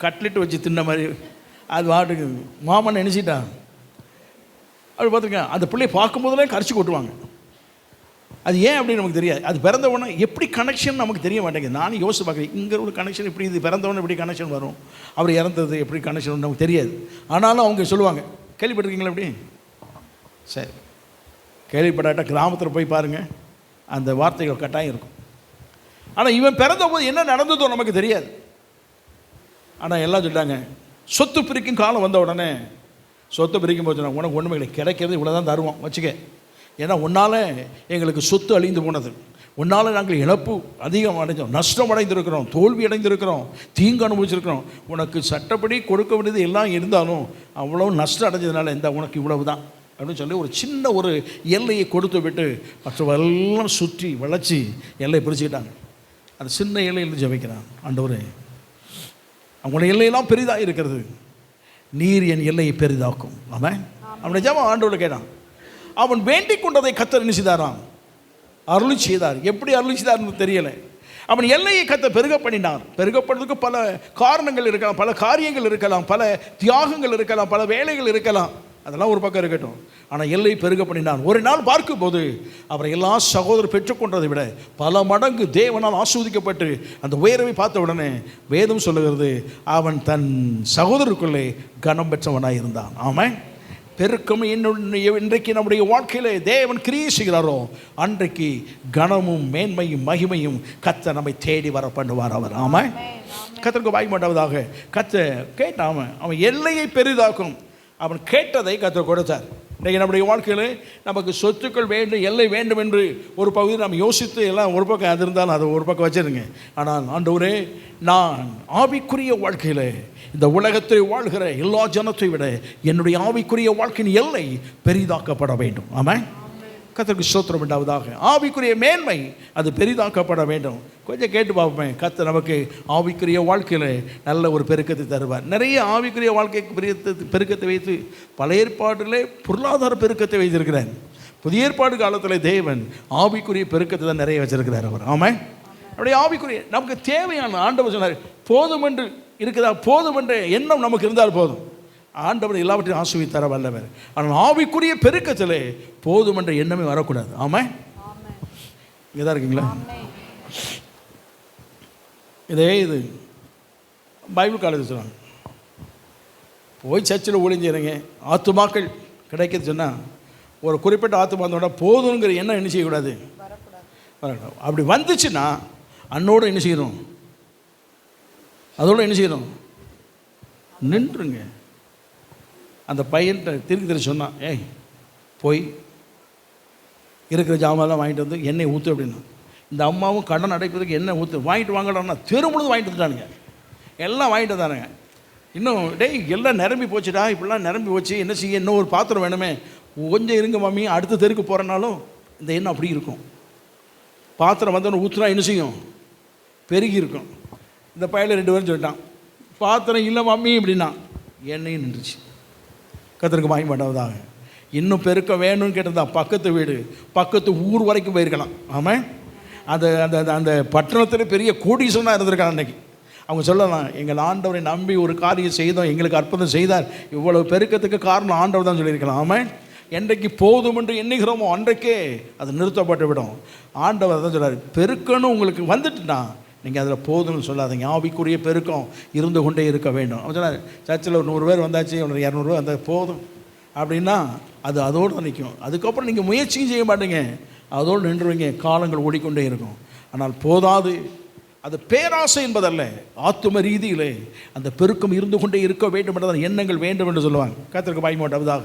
கட்லெட்டு வச்சு தின்ன மாதிரி அது வாட்டுக்கு மாமனை நினச்சிட்டான். அப்படி பார்த்துருக்கேன். அந்த பிள்ளையை பார்க்கும்போதெல்லாம் கரைச்சி கொட்டுவாங்க. அது ஏன் அப்படின்னு நமக்கு தெரியாது. அது பிறந்தவொடனே எப்படி கனெக்ஷன் நமக்கு தெரிய மாட்டேங்குது. நானும் யோசிச்சு பார்க்குறேன், இங்கே ஒரு கனெக்ஷன் இப்படி, இது பிறந்தவொடனே எப்படி கனெக்ஷன் வரும், அவர் இறந்தது எப்படி கனெக்ஷன் நமக்கு தெரியாது. ஆனாலும் அவங்க சொல்லுவாங்க. கேள்விப்பட்டிருக்கீங்களா எப்படி? சரி, கேள்விப்படாட்ட கிராமத்தில் போய் பாருங்கள், அந்த வார்த்தைகள் கட்டாயம் இருக்கும். ஆனால் இவன் பிறந்த போது என்ன நடந்ததோ நமக்கு தெரியாது. ஆனால் எல்லாம் சொல்லிட்டாங்க, சொத்து பிரிக்கும் காலம் வந்த உடனே சொத்து பிரிக்கும் போது சொன்னாங்க, உனக்கு ஒன்றுமே கிடைக்கிறது இவ்வளோ தான் தருவோம் வச்சுக்க. ஏன்னா உன்னால் எங்களுக்கு சொத்து அழிந்து போனது, உன்னால் நாங்கள் இழப்பு அதிகம் அடைஞ்சோம், நஷ்டம் அடைந்திருக்கிறோம், தோல்வி அடைந்திருக்கிறோம், தீங்கு அனுபவிச்சிருக்கிறோம். உனக்கு சட்டப்படி கொடுக்க வேண்டியது எல்லாம் இருந்தாலும் அவ்வளோ நஷ்டம் அடைஞ்சதுனால இந்த உனக்கு இவ்வளவு தான் அப்படின்னு சொல்லி ஒரு சின்ன ஒரு எல்லையை கொடுத்து விட்டு மற்றவெல்லாம் சுற்றி வளைச்சி எல்லையை பிரிச்சுக்கிட்டாங்க. அந்த சின்ன எல்லையில் ஜெபிக்கிறான், ஆண்டவரே அவங்களோட எல்லையெல்லாம் பெரிதாக இருக்கிறது, நீர் என் எல்லையை பெரிதாக்கும். அவன் அவனை ஜெபம் ஆண்டவரை கேட்டான். அவன் வேண்டிக் கொண்டதை கர்த்தர் என்ன செய்தாராம்? அருளி செய்தார். எப்படி அருளி செய்தார்னு தெரியலை. அவன் எல்லையை கர்த்தர் பெருக பண்ணினார். பெருகப்படுறதுக்கு பல காரணங்கள் இருக்கலாம், பல காரியங்கள் இருக்கலாம், பல தியாகங்கள் இருக்கலாம், பல வேலைகள் இருக்கலாம். அதெல்லாம் ஒரு பக்கம் இருக்கட்டும். ஆனால் எல்லை பெருக பண்ணினான். ஒரு நாள் பார்க்கும்போது அவரை எல்லா சகோதரர் பெற்றுக்கொண்டதை விட பல மடங்கு தேவனால் ஆஸ்வதிக்கப்பட்டு அந்த உயர்வை பார்த்த உடனே வேதம் சொல்லுகிறது, அவன் தன் சகோதரருக்குள்ளே கனம் பெற்றவனாக இருந்தான். ஆமாம், பெருக்கம் இன்றைக்கு நம்முடைய வாழ்க்கையில் தேவன் கிரியை செய்கிறாரோ அன்றைக்கு கனமும் மேன்மையும் மகிமையும் கர்த்தர் நம்மை தேடி வர பண்ணுவார் அவர். ஆமாம், கர்த்தருக்கு வாய் மாட்டாவதாக. கர்த்தர் கேட்டான், அவன் எல்லையை பெரிதாக்கும். அவன் கேட்டதை கர்த்தர் கொடுத்தார். இன்றைக்கு நம்முடைய வாழ்க்கையில் நமக்கு சொத்துக்கள் வேண்டும், எல்லை வேண்டும் என்று ஒரு பகுதி நம்ம யோசித்து எல்லாம் ஒரு பக்கம் அது இருந்தாலும் அதை ஒரு பக்கம் வச்சிருங்க. ஆனால் ஆண்டவரே, நான் ஆவிக்குரிய வாழ்க்கையில் இந்த உலகத்தை வாழ்கிற எல்லா ஜனத்தை விட என்னுடைய ஆவிக்குரிய வாழ்க்கையின் எல்லை பெரிதாக்கப்பட வேண்டும். ஆமாம், கர்த்தருக்கு ஸ்தோத்திரம் உண்டாவதாக. ஆவிக்குரிய மேன்மை அது பெரிதாக்கப்பட வேண்டும். கொஞ்சம் கேட்டு பார்ப்பேன், கர்த்தர் நமக்கு ஆவிக்குரிய வாழ்க்கையில் நல்ல ஒரு பெருக்கத்தை தருவார். நிறைய ஆவிக்குரிய வாழ்க்கைக்கு பெருக்கத்தை வைத்து பழைய ஏற்பாட்டிலே பொருளாதார பெருக்கத்தை வைத்திருக்கிறார். புதிய ஏற்பாடு காலத்தில் தேவன் ஆவிக்குரிய பெருக்கத்தை தான் நிறைய வச்சிருக்கிறார் அவர். ஆமாம், அப்படியே ஆவிக்குரிய நமக்கு தேவையான ஆண்டவர் சொன்னார், போதும் என்று இருக்குதா, போதும் என்ற எண்ணம் நமக்கு இருந்தால் போதும். ஆண்டவர் எல்லாவற்றையும் ஆசீர்வதித்து தர வல்லவர். ஆனால் ஆவிக்குரிய பெருக்கத்திலே போதும் என்ற எண்ணமே வரக்கூடாது. ஆமாம், இங்கே தான் இருக்கீங்களா? இது பைபிள் காலேஜ் சொல்லுவாங்க, போய் சர்ச்சில் ஒளிஞ்சிருங்க, ஆத்துமாக்கள் கிடைக்கிறது சொன்னால் ஒரு குறிப்பிட்ட ஆத்துமா வந்தோட போதுங்கிற எண்ணம் என்ன செய்யக்கூடாது, வரக்கூடாது. அப்படி வந்துச்சுன்னா அன்னோடு என்ன செய்யணும், அதோடு என்ன செய்யணும், நின்றுங்க. அந்த பையன்கிட்ட திருப்பி சொன்னான், ஏய் போய் இருக்கிற ஜாமான்லாம் வாங்கிட்டு வந்து எண்ணெய் ஊற்று அப்படின்னா. இந்த அம்மாவும் கடன் அடைப்பதற்கு எண்ணெய் ஊற்று வாங்கிட்டு வாங்கலாம்னா தெரு முழுது வாங்கிட்டு வந்துட்டானுங்க, எல்லாம் வாங்கிட்டு வந்தானுங்க. இன்னும் டேய் எல்லாம் நிரம்பி போச்சுடா, இப்படிலாம் நிரம்பி போச்சு, என்ன செய்ய, இன்னும் ஒரு பாத்திரம் வேணுமே, கொஞ்சம் இருங்க மாமி, அடுத்த தெருக்கு போகிறனாலும் இந்த எண்ணெய் அப்படி இருக்கும். பாத்திரம் வந்தோன்னு ஊற்றுனா என்ன செய்யும், பெருகி இருக்கும். இந்த பையனில் 2 பேரும் சொல்லிட்டான், பாத்திரம் இல்லை மாமி அப்படின்னா, எண்ணெயும் நின்றுச்சு. கர்த்தருக்கு மகிமை உண்டாவதாக. இன்னும் பெருக்க வேணும்னு கேட்டிருந்தா பக்கத்து வீடு, பக்கத்து ஊர் வரைக்கும் போயிருக்கலாம். ஆமாம், அந்த அந்த அந்த பட்டணத்தில் பெரிய கோடீஸ்வரனாக இருந்திருக்காங்க. அன்றைக்கி அவங்க சொல்லலாம், எங்கள் ஆண்டவரை நம்பி ஒரு காரியம் செய்தோம், எங்களுக்கு அற்புதம் செய்தார், இவ்வளவு பெருக்கத்துக்கு காரணம் ஆண்டவர் தான் சொல்லியிருக்கலாம். ஆமாம், என்றைக்கு போதும் என்று எண்ணுகிறோமோ அன்றைக்கே அது நிறுத்தப்பட்டு விடும். ஆண்டவர் தான் சொல்கிறார், பெருக்கன்னு உங்களுக்கு வந்துட்டுனா நீங்கள் அதில் போதும்னு சொல்லாதீங்க, ஆவிக்குரிய பெருக்கம் இருந்து கொண்டே இருக்க வேண்டும். அவன் சொன்னார், சர்ச்சில் ஒரு 100 பேர் வந்தாச்சு, ஒரு 200 ரூபா வந்தால் போதும் அப்படின்னா அது அதோடு தான் நிற்கும். அதுக்கப்புறம் நீங்கள் முயற்சியும் செய்ய மாட்டீங்க, அதோடு நின்றுவீங்க, காலங்கள் ஓடிக்கொண்டே இருக்கும். ஆனால் போதாது, அது பேராசை என்பதல்ல, ஆத்தும ரீதியிலே அந்த பெருக்கம் இருந்து கொண்டே இருக்க வேண்டும் என்றால் எண்ணங்கள் வேண்டும் என்று சொல்லுவாங்க. கர்த்தருக்கு மகிமை உண்டாவதாக.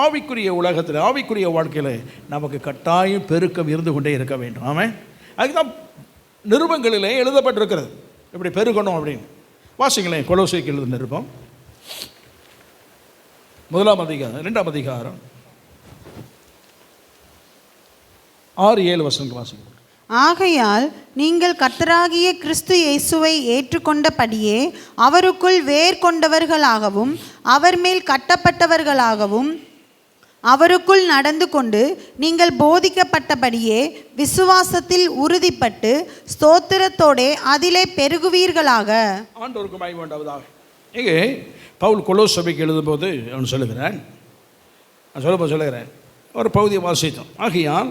ஆவிக்குரிய உலகத்தில், ஆவிக்குரிய வாழ்க்கையில் நமக்கு கட்டாயம் பெருக்கம் இருந்து கொண்டே இருக்க வேண்டும். ஆமாம், அதுதான் நிருபங்களிலே எழுதப்பட்டிருக்கிறது, இப்படி பெருகணும் அப்படின்னு. வாசிங்களேன், கொலோசைக்கு எழுதும் நிருபம் 1ஆம் அதிகாரம் 2ஆம் அதிகாரம் 6-7 வசனங்கள் வாசிங்க. ஆகையால் நீங்கள் கர்த்தராகிய கிறிஸ்து இயேசுவை ஏற்றுக்கொண்டபடியே அவருக்குள் வேர் கொண்டவர்களாகவும் அவர் மேல் கட்டப்பட்டவர்களாகவும் அவருக்குள் நடந்து கொண்டு நீங்கள் போதிக்கப்பட்டபடியே விசுவாசத்தில் உறுதிப்பட்டு ஸ்தோத்திரத்தோடே அதிலே பெருகுவீர்களாக. ஆண்டவருக்கு மகிமை உண்டாவதாக. இங்கே பவுல் கொலோசை சபைக்கு எழுதும்போது அவன் சொல்லுகிறான், நான் சொல்லுகிறேன் ஒரு பகுதியை வாசித்தோம். ஆகையால்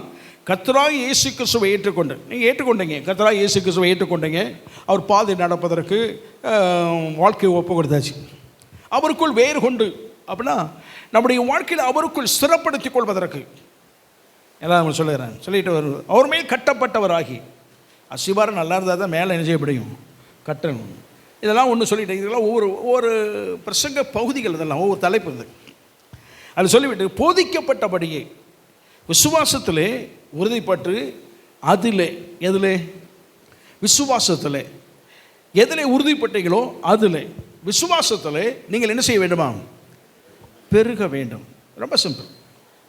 கர்த்தராகிய இயேசு கிறிஸ்துவை ஏற்றுக்கொண்டு நீங்கள் ஏற்றுக்கொண்டீங்க, கர்த்தராகிய இயேசு கிறிஸ்துவை ஏற்றுக்கொண்டீங்க. அவர் பாதை நடப்பதற்கு வாழ்க்கையை ஒப்பு கொடுத்தாச்சு. அவருக்குள் வேறு கொண்டு அப்படின்னா நம்முடைய வாழ்க்கையில் அவருக்குள் ஸ்திரப்படுத்திக் கொள்வதற்கு எல்லாம் நம்ம சொல்லுகிறேன். சொல்லிட்டு வருவது அவர் மேல் கட்டப்பட்டவராகி, அசிவாரம் நல்லா இருந்தால் தான் மேலே என்ன செய்ய முடியும், கட்டணும். இதெல்லாம் ஒன்று சொல்லிட்டேன். இதெல்லாம் ஒவ்வொரு பிரசங்க பகுதிகள், இதெல்லாம் ஒவ்வொரு தலைப்பு இது. அது சொல்லிவிட்டு போதிக்கப்பட்டபடியே விசுவாசத்திலே உறுதிப்பட்டு அதில் எதில் விசுவாசத்தில் எதில் உறுதிப்பட்டீங்களோ அதில் விசுவாசத்தில் நீங்கள் என்ன செய்ய வேண்டுமா, பெருக வேண்டும். ரொம்ப சிம்பிள்.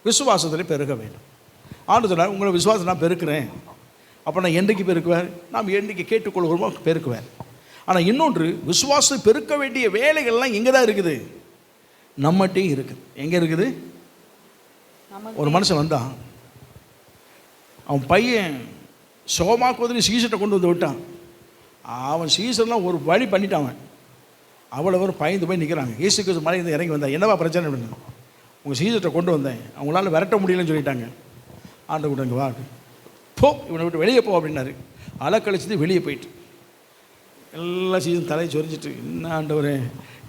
விசுவாசத்தில் பெருக வேண்டும். ஆண்டுதலாக உங்களை விசுவாசம் நான் பெருக்கிறேன். அப்போ நான் என்றைக்கு பெருக்குவேன், நாம் என்றைக்கு கேட்டுக்கொள்கிறோமோ பெருக்குவேன். ஆனால் இன்னொன்று, விசுவாசம் பெருக்க வேண்டிய வேலைகள்லாம் எங்கே தான் இருக்குது, நம்மகிட்டையும் இருக்குது. எங்கே இருக்குது? ஒரு மனுஷன் வந்தான், அவன் பையன் சோமாக்குவதில் சீசரை கொண்டு வந்து விட்டான். அவன் சீசர்லாம் ஒரு வழி பண்ணிட்டான். அவ்வளோ ஒரு பயந்து போய் நிற்கிறாங்க. இயேசு கிறிஸ்து மலையிலேருந்து இறங்கி வந்தேன், என்னவா பிரச்சனை அப்படின்னு. உங்கள் சீசரை கொண்டு வந்தேன், அவங்களால விரட்ட முடியலன்னு சொல்லிட்டாங்க. ஆண்டு கூட்டங்க வா, போ, இவனை விட்டு வெளியே போ அப்படின்னாரு. அலக்கழிச்சிட்டு வெளியே போயிட்டு எல்லா சீசன் தலையை சொரிஞ்சிட்டு, என்ன ஆண்டவரே,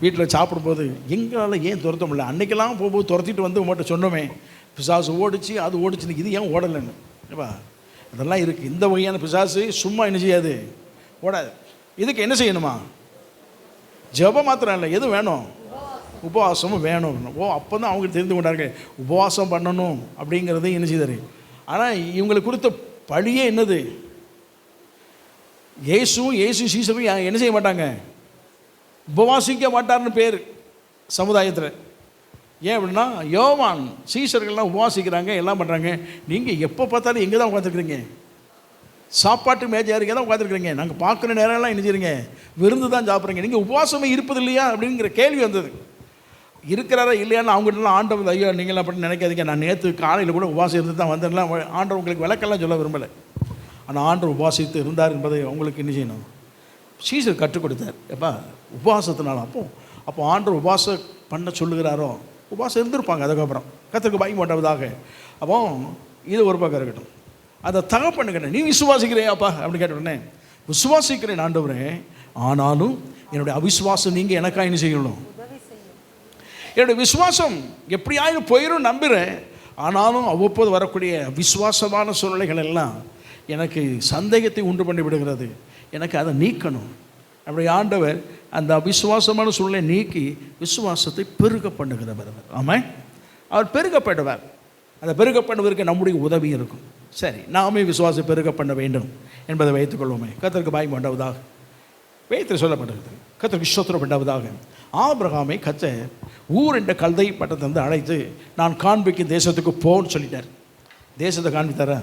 வீட்டில் சாப்பிடும்போது எங்களால் ஏன் துரத்த முடியல, அன்றைக்கெல்லாம் போகும்போது துரத்திட்டு வந்து உங்கள்கிட்ட சொன்னோமே, பிசாசு ஓடிச்சு அது ஓடிச்சுன்னு, இது ஏன் ஓடலைன்னு. ஏப்பா அதெல்லாம் இருக்குது. இந்த வகையான பிசாசு சும்மா என்ன செய்யாது, ஓடாது. இதுக்கு என்ன செய்யணுமா, ஜெபம் மாத்திரம் இல்லை, எது வேணும், உபவாசமும் வேணும். அப்போ தான் அவங்களுக்கு தெரிந்து கொண்டார்கள் உபவாசம் பண்ணணும் அப்படிங்கிறது என்ன செய்தார். ஆனால் இவங்களுக்கு கொடுத்த பழியே என்னது, இயேசு சீசரும் என்ன செய்ய மாட்டாங்க, உபவாசிக்க மாட்டார்னு பேர் சமுதாயத்தில். ஏன் அப்படின்னா யோவான் சீசர்கள்லாம் உபவாசிக்கிறாங்க, எல்லாம் பண்ணுறாங்க. நீங்கள் எப்போ பார்த்தாலும் எங்கே தான் உட்காந்துருக்குறீங்க, சாப்பாட்டு மேஜாருக்கே தான் உட்காந்துருக்குறீங்க. நாங்கள் பார்க்குற நேரம்லாம் என்ன செய்யுங்க, விருந்து தான் சாப்பிட்றீங்க, நீங்கள் உபவாசமே இருப்பது இல்லையா அப்படிங்கிற கேள்வி வந்தது. இருக்கிறாரா இல்லையான்னு அவங்ககிட்டலாம் ஆண்டவர், ஐயோ நீங்களாம் அப்படின்னு நினைக்காதீங்க, நான் நேற்று காலையில் கூட உபவாசம் இருந்து தான் வந்தேன்லாம் ஆண்டவர் உங்களுக்கு விளக்கெல்லாம் சொல்ல விரும்பலை. ஆனால் ஆண்டவர் உபவாசித்து இருந்தார் என்பதை அவங்களுக்கு என்ன செய்யணும், சீசர் கற்றுக் கொடுத்தார். எப்பா உபவாசத்தினால அப்போ ஆண்டவர் உபவாசம் பண்ண சொல்லுகிறாரோ, உபவாசம் இருந்திருப்பாங்க. அதுக்கப்புறம் கர்த்தருக்கு பயந்து கொண்டதாக. அப்போ இது ஒரு பக்கம் இருக்கட்டும். அதை தகப்பண்ணுக்கிட்டேன், நீ விசுவாசிக்கிறேயாப்பா அப்படின்னு கேட்டவுடனே, விசுவாசிக்கிறேன் ஆண்டவரே, ஆனாலும் என்னுடைய அவிசுவாசம் நீங்கள் எனக்காக என்ன செய்யணும், என்னுடைய விசுவாசம் எப்படியாயும் போயிடும் நம்புகிறேன். ஆனாலும் அவ்வப்போது வரக்கூடிய விசுவாசமான சூழ்நிலைகள் எல்லாம் எனக்கு சந்தேகத்தை உண்டு பண்ணி விடுகிறது, எனக்கு அதை நீக்கணும். அப்படி ஆண்டவர் அந்த அவிசுவாசமான சூழ்நிலை நீக்கி விசுவாசத்தை பெருக பண்ணுகிறவர். ஆமாம், அவர் பெருகப்படுவார். அந்த பெருகப்படுவதற்கு நம்முடைய உதவி இருக்கும். சரி, நாமே விசுவாசம் பெருக பண்ண வேண்டும் என்பதை வைத்துக்கொள்வோமே. கர்த்தருக்கு பாய் பண்ணவதாக வைத்து சொல்லப்படுகிறது. கர்த்தருக்கு ஸ்தோத்திரம் பண்ணவதாக. ஆபிரகாமை கர்த்தர் ஊர் என்ற கல்தை பட்டத்தை வந்து அழைத்து, நான் காண்பிக்கும் தேசத்துக்கு போன்னு சொல்லிட்டார். தேசத்தை காண்பித்தாரா,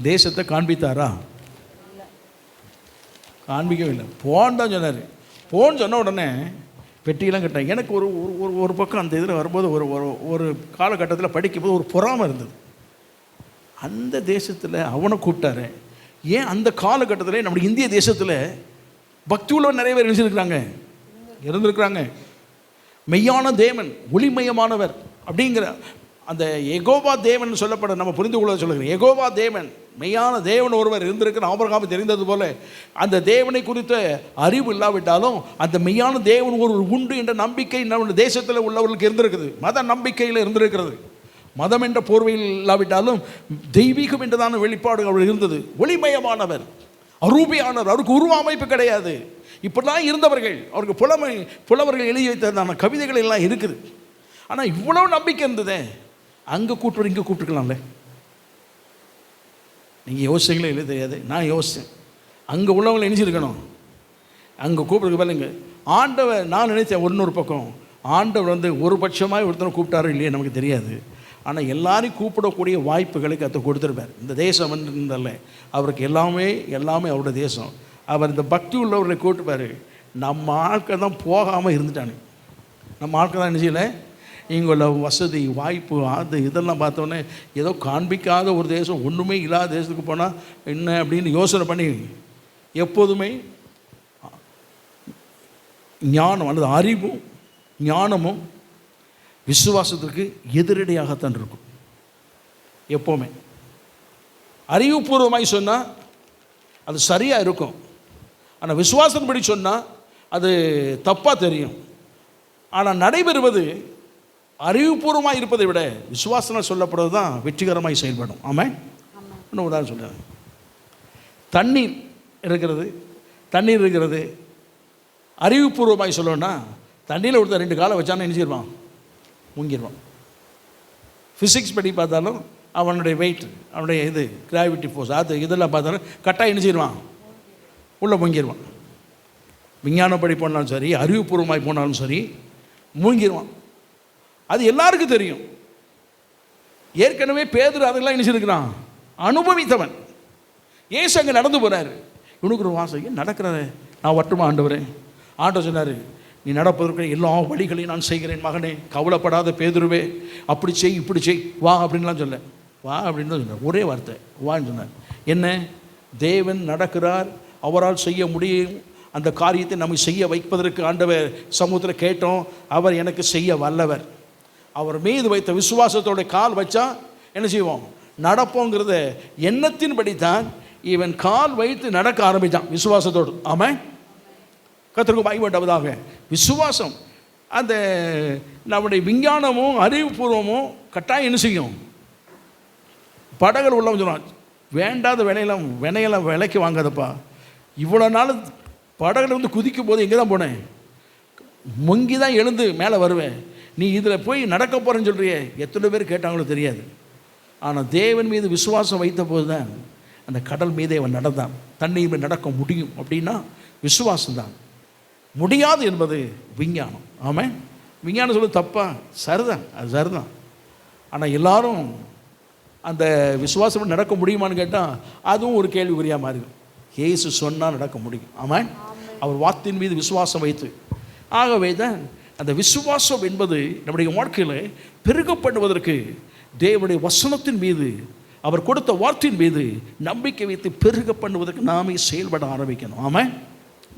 தேசத்தை காண்பித்தாரா, காண்பிக்கவே இல்லை. போன்னு தான் சொன்னார். போன்னு சொன்ன உடனே பெட்டியெல்லாம் கட்டாங்க. எனக்கு ஒரு ஒரு பக்கம் அந்த இதில் வரும்போது ஒரு காலகட்டத்தில் படிக்கும்போது ஒரு பொறாமை இருந்தது. அந்த தேசத்தில் அவனை கூப்பிட்டாரு. ஏன் அந்த காலகட்டத்தில் நம்முடைய இந்திய தேசத்தில் பக்தி உள்ளவர் நிறைய பேர் இருந்திருக்கிறாங்க. மெய்யான தேவன், ஒளிமயமானவர் அப்படிங்கிற அந்த எகோவா தேவன் சொல்லப்பட நம்ம புரிந்து கொள்ள சொல்லுகிறேன். எகோவா தேவன், மெய்யான தேவன் ஒருவர் இருந்திருக்கிற ஆபிரகாம் தெரிந்தது போல, அந்த தேவனை குறித்த அறிவு இல்லாவிட்டாலும் அந்த மெய்யான தேவன் ஒரு உண்டு என்ற நம்பிக்கை நம்ம தேசத்தில் உள்ளவர்களுக்கு இருந்திருக்குது. மத நம்பிக்கையில் இருந்திருக்கிறது. மதம் என்ற போர்வையில் இல்லாவிட்டாலும் தெய்வீகம் என்றதான வெளிப்பாடு அவர் இருந்தது. ஒளிமயமானவர், அரூபியானவர், அவருக்கு உருவ அமைப்பு கிடையாது. இப்படிலாம் இருந்தவர்கள், அவருக்கு புலவர்கள் எழுதி வைத்ததான கவிதைகள் எல்லாம் இருக்குது. ஆனால் இவ்வளவு நம்பிக்கை இருந்ததே, அங்கே கூப்பிட்டு இங்கே கூப்பிட்டுக்கலாம்ல. நீங்கள் யோசிச்சிங்களே இல்லை தெரியாது, நான் யோசித்தேன். அங்கே உள்ளவங்களை நினைச்சிருக்கணும், அங்கே கூப்பிடுறது பாருங்க. ஆண்டவர் நான் நினைத்தேன், இன்னொரு பக்கம் ஆண்டவர் வந்து ஒரு பட்சமாக ஒருத்தனை கூப்பிட்டாரோ இல்லையே நமக்கு தெரியாது. ஆனால் எல்லாரையும் கூப்பிடக்கூடிய வாய்ப்புகளை கற்று கொடுத்துருப்பார். இந்த தேசம் வந்துருந்தல்ல, அவருக்கு எல்லாமே அவருடைய தேசம். அவர் இந்த பக்தி உள்ளவர்களை கூப்பிட்டுப்பார். நம்ம ஆட்கள் தான் போகாமல் இருந்துட்டானு. நம்ம ஆட்கள் தான் என்ன செய்யலை, இங்குள்ள வசதி வாய்ப்பு அது இதெல்லாம் பார்த்தோன்னே ஏதோ காண்பிக்காத ஒரு தேசம், ஒன்றுமே இல்லாத தேசத்துக்கு போனால் என்ன அப்படின்னு யோசனை பண்ணி, எப்போதுமே ஞானம் அல்லது அறிவும் ஞானமும் விசுவாசத்திற்கு எதிரடையாகத்தான் இருக்கும் எப்போவுமே. அறிவுபூர்வமாய் சொன்னால் அது சரியாக இருக்கும், ஆனால் விசுவாசத்தின்படி சொன்னால் அது தப்பாக தெரியும். ஆனால் நடைபெறுவது அறிவுபூர்வமாக இருப்பதை விட விசுவாசனால் சொல்லப்படுவது தான் வெற்றிகரமாய் செயல்படும். ஆமாம். இன்னும் உதாரணம் சொல்கிறேன். தண்ணீர் இருக்கிறது அறிவுபூர்வமாய் சொல்லணும்னா தண்ணியில் ஒருத்தர் 2 காலை வச்சானே நினைச்சிருவான், முங்கிடுவான். ஃபிசிக்ஸ் படி பார்த்தாலும் அவனுடைய வெயிட், அவனுடைய கிராவிட்டி ஃபோர்ஸ், அது இதெல்லாம் பார்த்தாலும் கட்டாயம் நினைச்சிருவான், உள்ளே முங்கிடுவான். விஞ்ஞானப்படி போனாலும் சரி, அறிவுபூர்வமாய் போனாலும் சரி, மூங்கிடுவான். அது எல்லாருக்கும் தெரியும். ஏற்கனவே பேதுரு அதெல்லாம் நினைச்சிருக்கிறான், அனுபவித்தவன். ஏசு அங்கே நடந்து போகிறாரு, இவனுக்கு ஒரு வாசகம் நடக்கிறாரு. நான் வட்டுமா ஆண்டவரே? ஆண்டவர் சொன்னார், நீ நடப்பதற்கு எல்லா வழிகளையும் நான் செய்கிறேன் மகனே, கவலைப்படாத பேதுருவே, அப்படி செய் இப்படி செய், வா அப்படின்லாம் சொல்ல, வா அப்படின்னு தான் சொன்னார். ஒரே வார்த்தை, வான்னு சொன்னார். என்ன? தேவன் நடக்கிறார், அவரால் செய்ய முடியும். அந்த காரியத்தை நம்ம செய்ய வைப்பதற்கு ஆண்டவர் சமூகத்தில் கேட்டோம். அவர் எனக்கு செய்ய வல்லவர். அவர் மீது வைத்த விசுவாசத்தோட கால் வச்சா என்ன செய்வோம்? நடப்போங்கிறத எண்ணத்தின்படி தான் இவன் கால் வைத்து நடக்க ஆரம்பித்தான் விசுவாசத்தோடு. ஆமாம். கர்த்தருக்கு மகிமையுண்டாவதாக. விசுவாசம் அந்த நம்முடைய விஞ்ஞானமும் அறிவுபூர்வமும் கட்டாயம் என்ன செய்யும்? படகுல உள்ளவன் சொன்னான், வேண்டாத வினையெல்லாம் விலைக்கு வாங்காதப்பா. இவ்வளோ நாள் படகுல வந்து குதிக்கும் போது எங்கே தான் போனேன்? முங்கி தான் எழுந்து மேலே வருவேன். நீ இதில் போய் நடக்க போகிறேன்னு சொல்கிறியே, எத்தனை பேர் கேட்டாங்களோ தெரியாது. ஆனால் தேவன் மீது விசுவாசம் வைத்த போது தான் அந்த கடல் மீதே அவன் நடந்தான். தண்ணீர் மீது நடக்க முடியும் அப்படின்னா விசுவாசம்தான். முடியாது என்பது விஞ்ஞானம். ஆமாம். விஞ்ஞானம் சொல்ல தப்பா? சரிதான், அது சரிதான். ஆனால் எல்லாரும் அந்த விசுவாசம் நடக்க முடியுமான்னு கேட்டால் அதுவும் ஒரு கேள்விக்குறியாக மாறி. இயேசு சொன்னால் நடக்க முடியும். ஆமாம். அவர் வார்த்தையின் மீது விசுவாசம் வைத்து. ஆகவே தான் அந்த விசுவாசம் என்பது நம்முடைய வாழ்க்கையில் பெருகப்படுவதற்கு தேவனுடைய வசனத்தின் மீது, அவர் கொடுத்த வார்த்தையின் மீது நம்பிக்கை வைத்து பெருக பண்ணுவதற்கு நாமே செயல்பட ஆரம்பிக்கணும். ஆமாம்.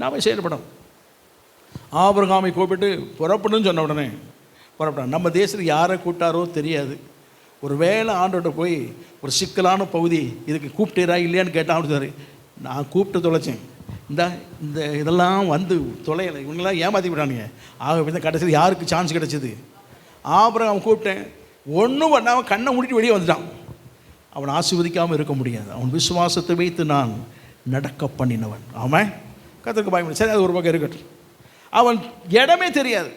நாமே செயல்படணும். ஆபிரகாமை கூப்பிட்டு புறப்படணும்னு சொன்ன உடனே புறப்பட்டான். நம்ம தேசத்துக்கு யாரை கூப்பிட்டாரோ தெரியாது. ஒரு வேளை ஆண்டோட்ட போய் ஒரு சிக்கலான பகுதி இதுக்கு கூப்பிட்டீரா இல்லையான்னு கேட்டான். சார், நான் கூப்பிட்டு தொலைச்சேன், இந்த இதெல்லாம் வந்து தொலையலை, இவங்கெல்லாம் ஏமாற்றி விட்டானுங்க. ஆகவே தான் கடைசியில் யாருக்கு சான்ஸ் கிடச்சிது? ஆபிரகாம் கூப்பிட்டேன், ஒன்றும் பண்ணாமல் கண்ணை மூடிட்டு வெளியே வந்துட்டான். அவன் ஆசீர்வதிக்காமல் இருக்க முடியாது. அவன் விசுவாசத்தை வைத்து நான் நடக்க பண்ணினவன். ஆமாம். கர்த்தருக்கு பயப்பட. சரி, அது ஒரு பக்கம் இருக்கட்டும். அவன் இடமே தெரியாது,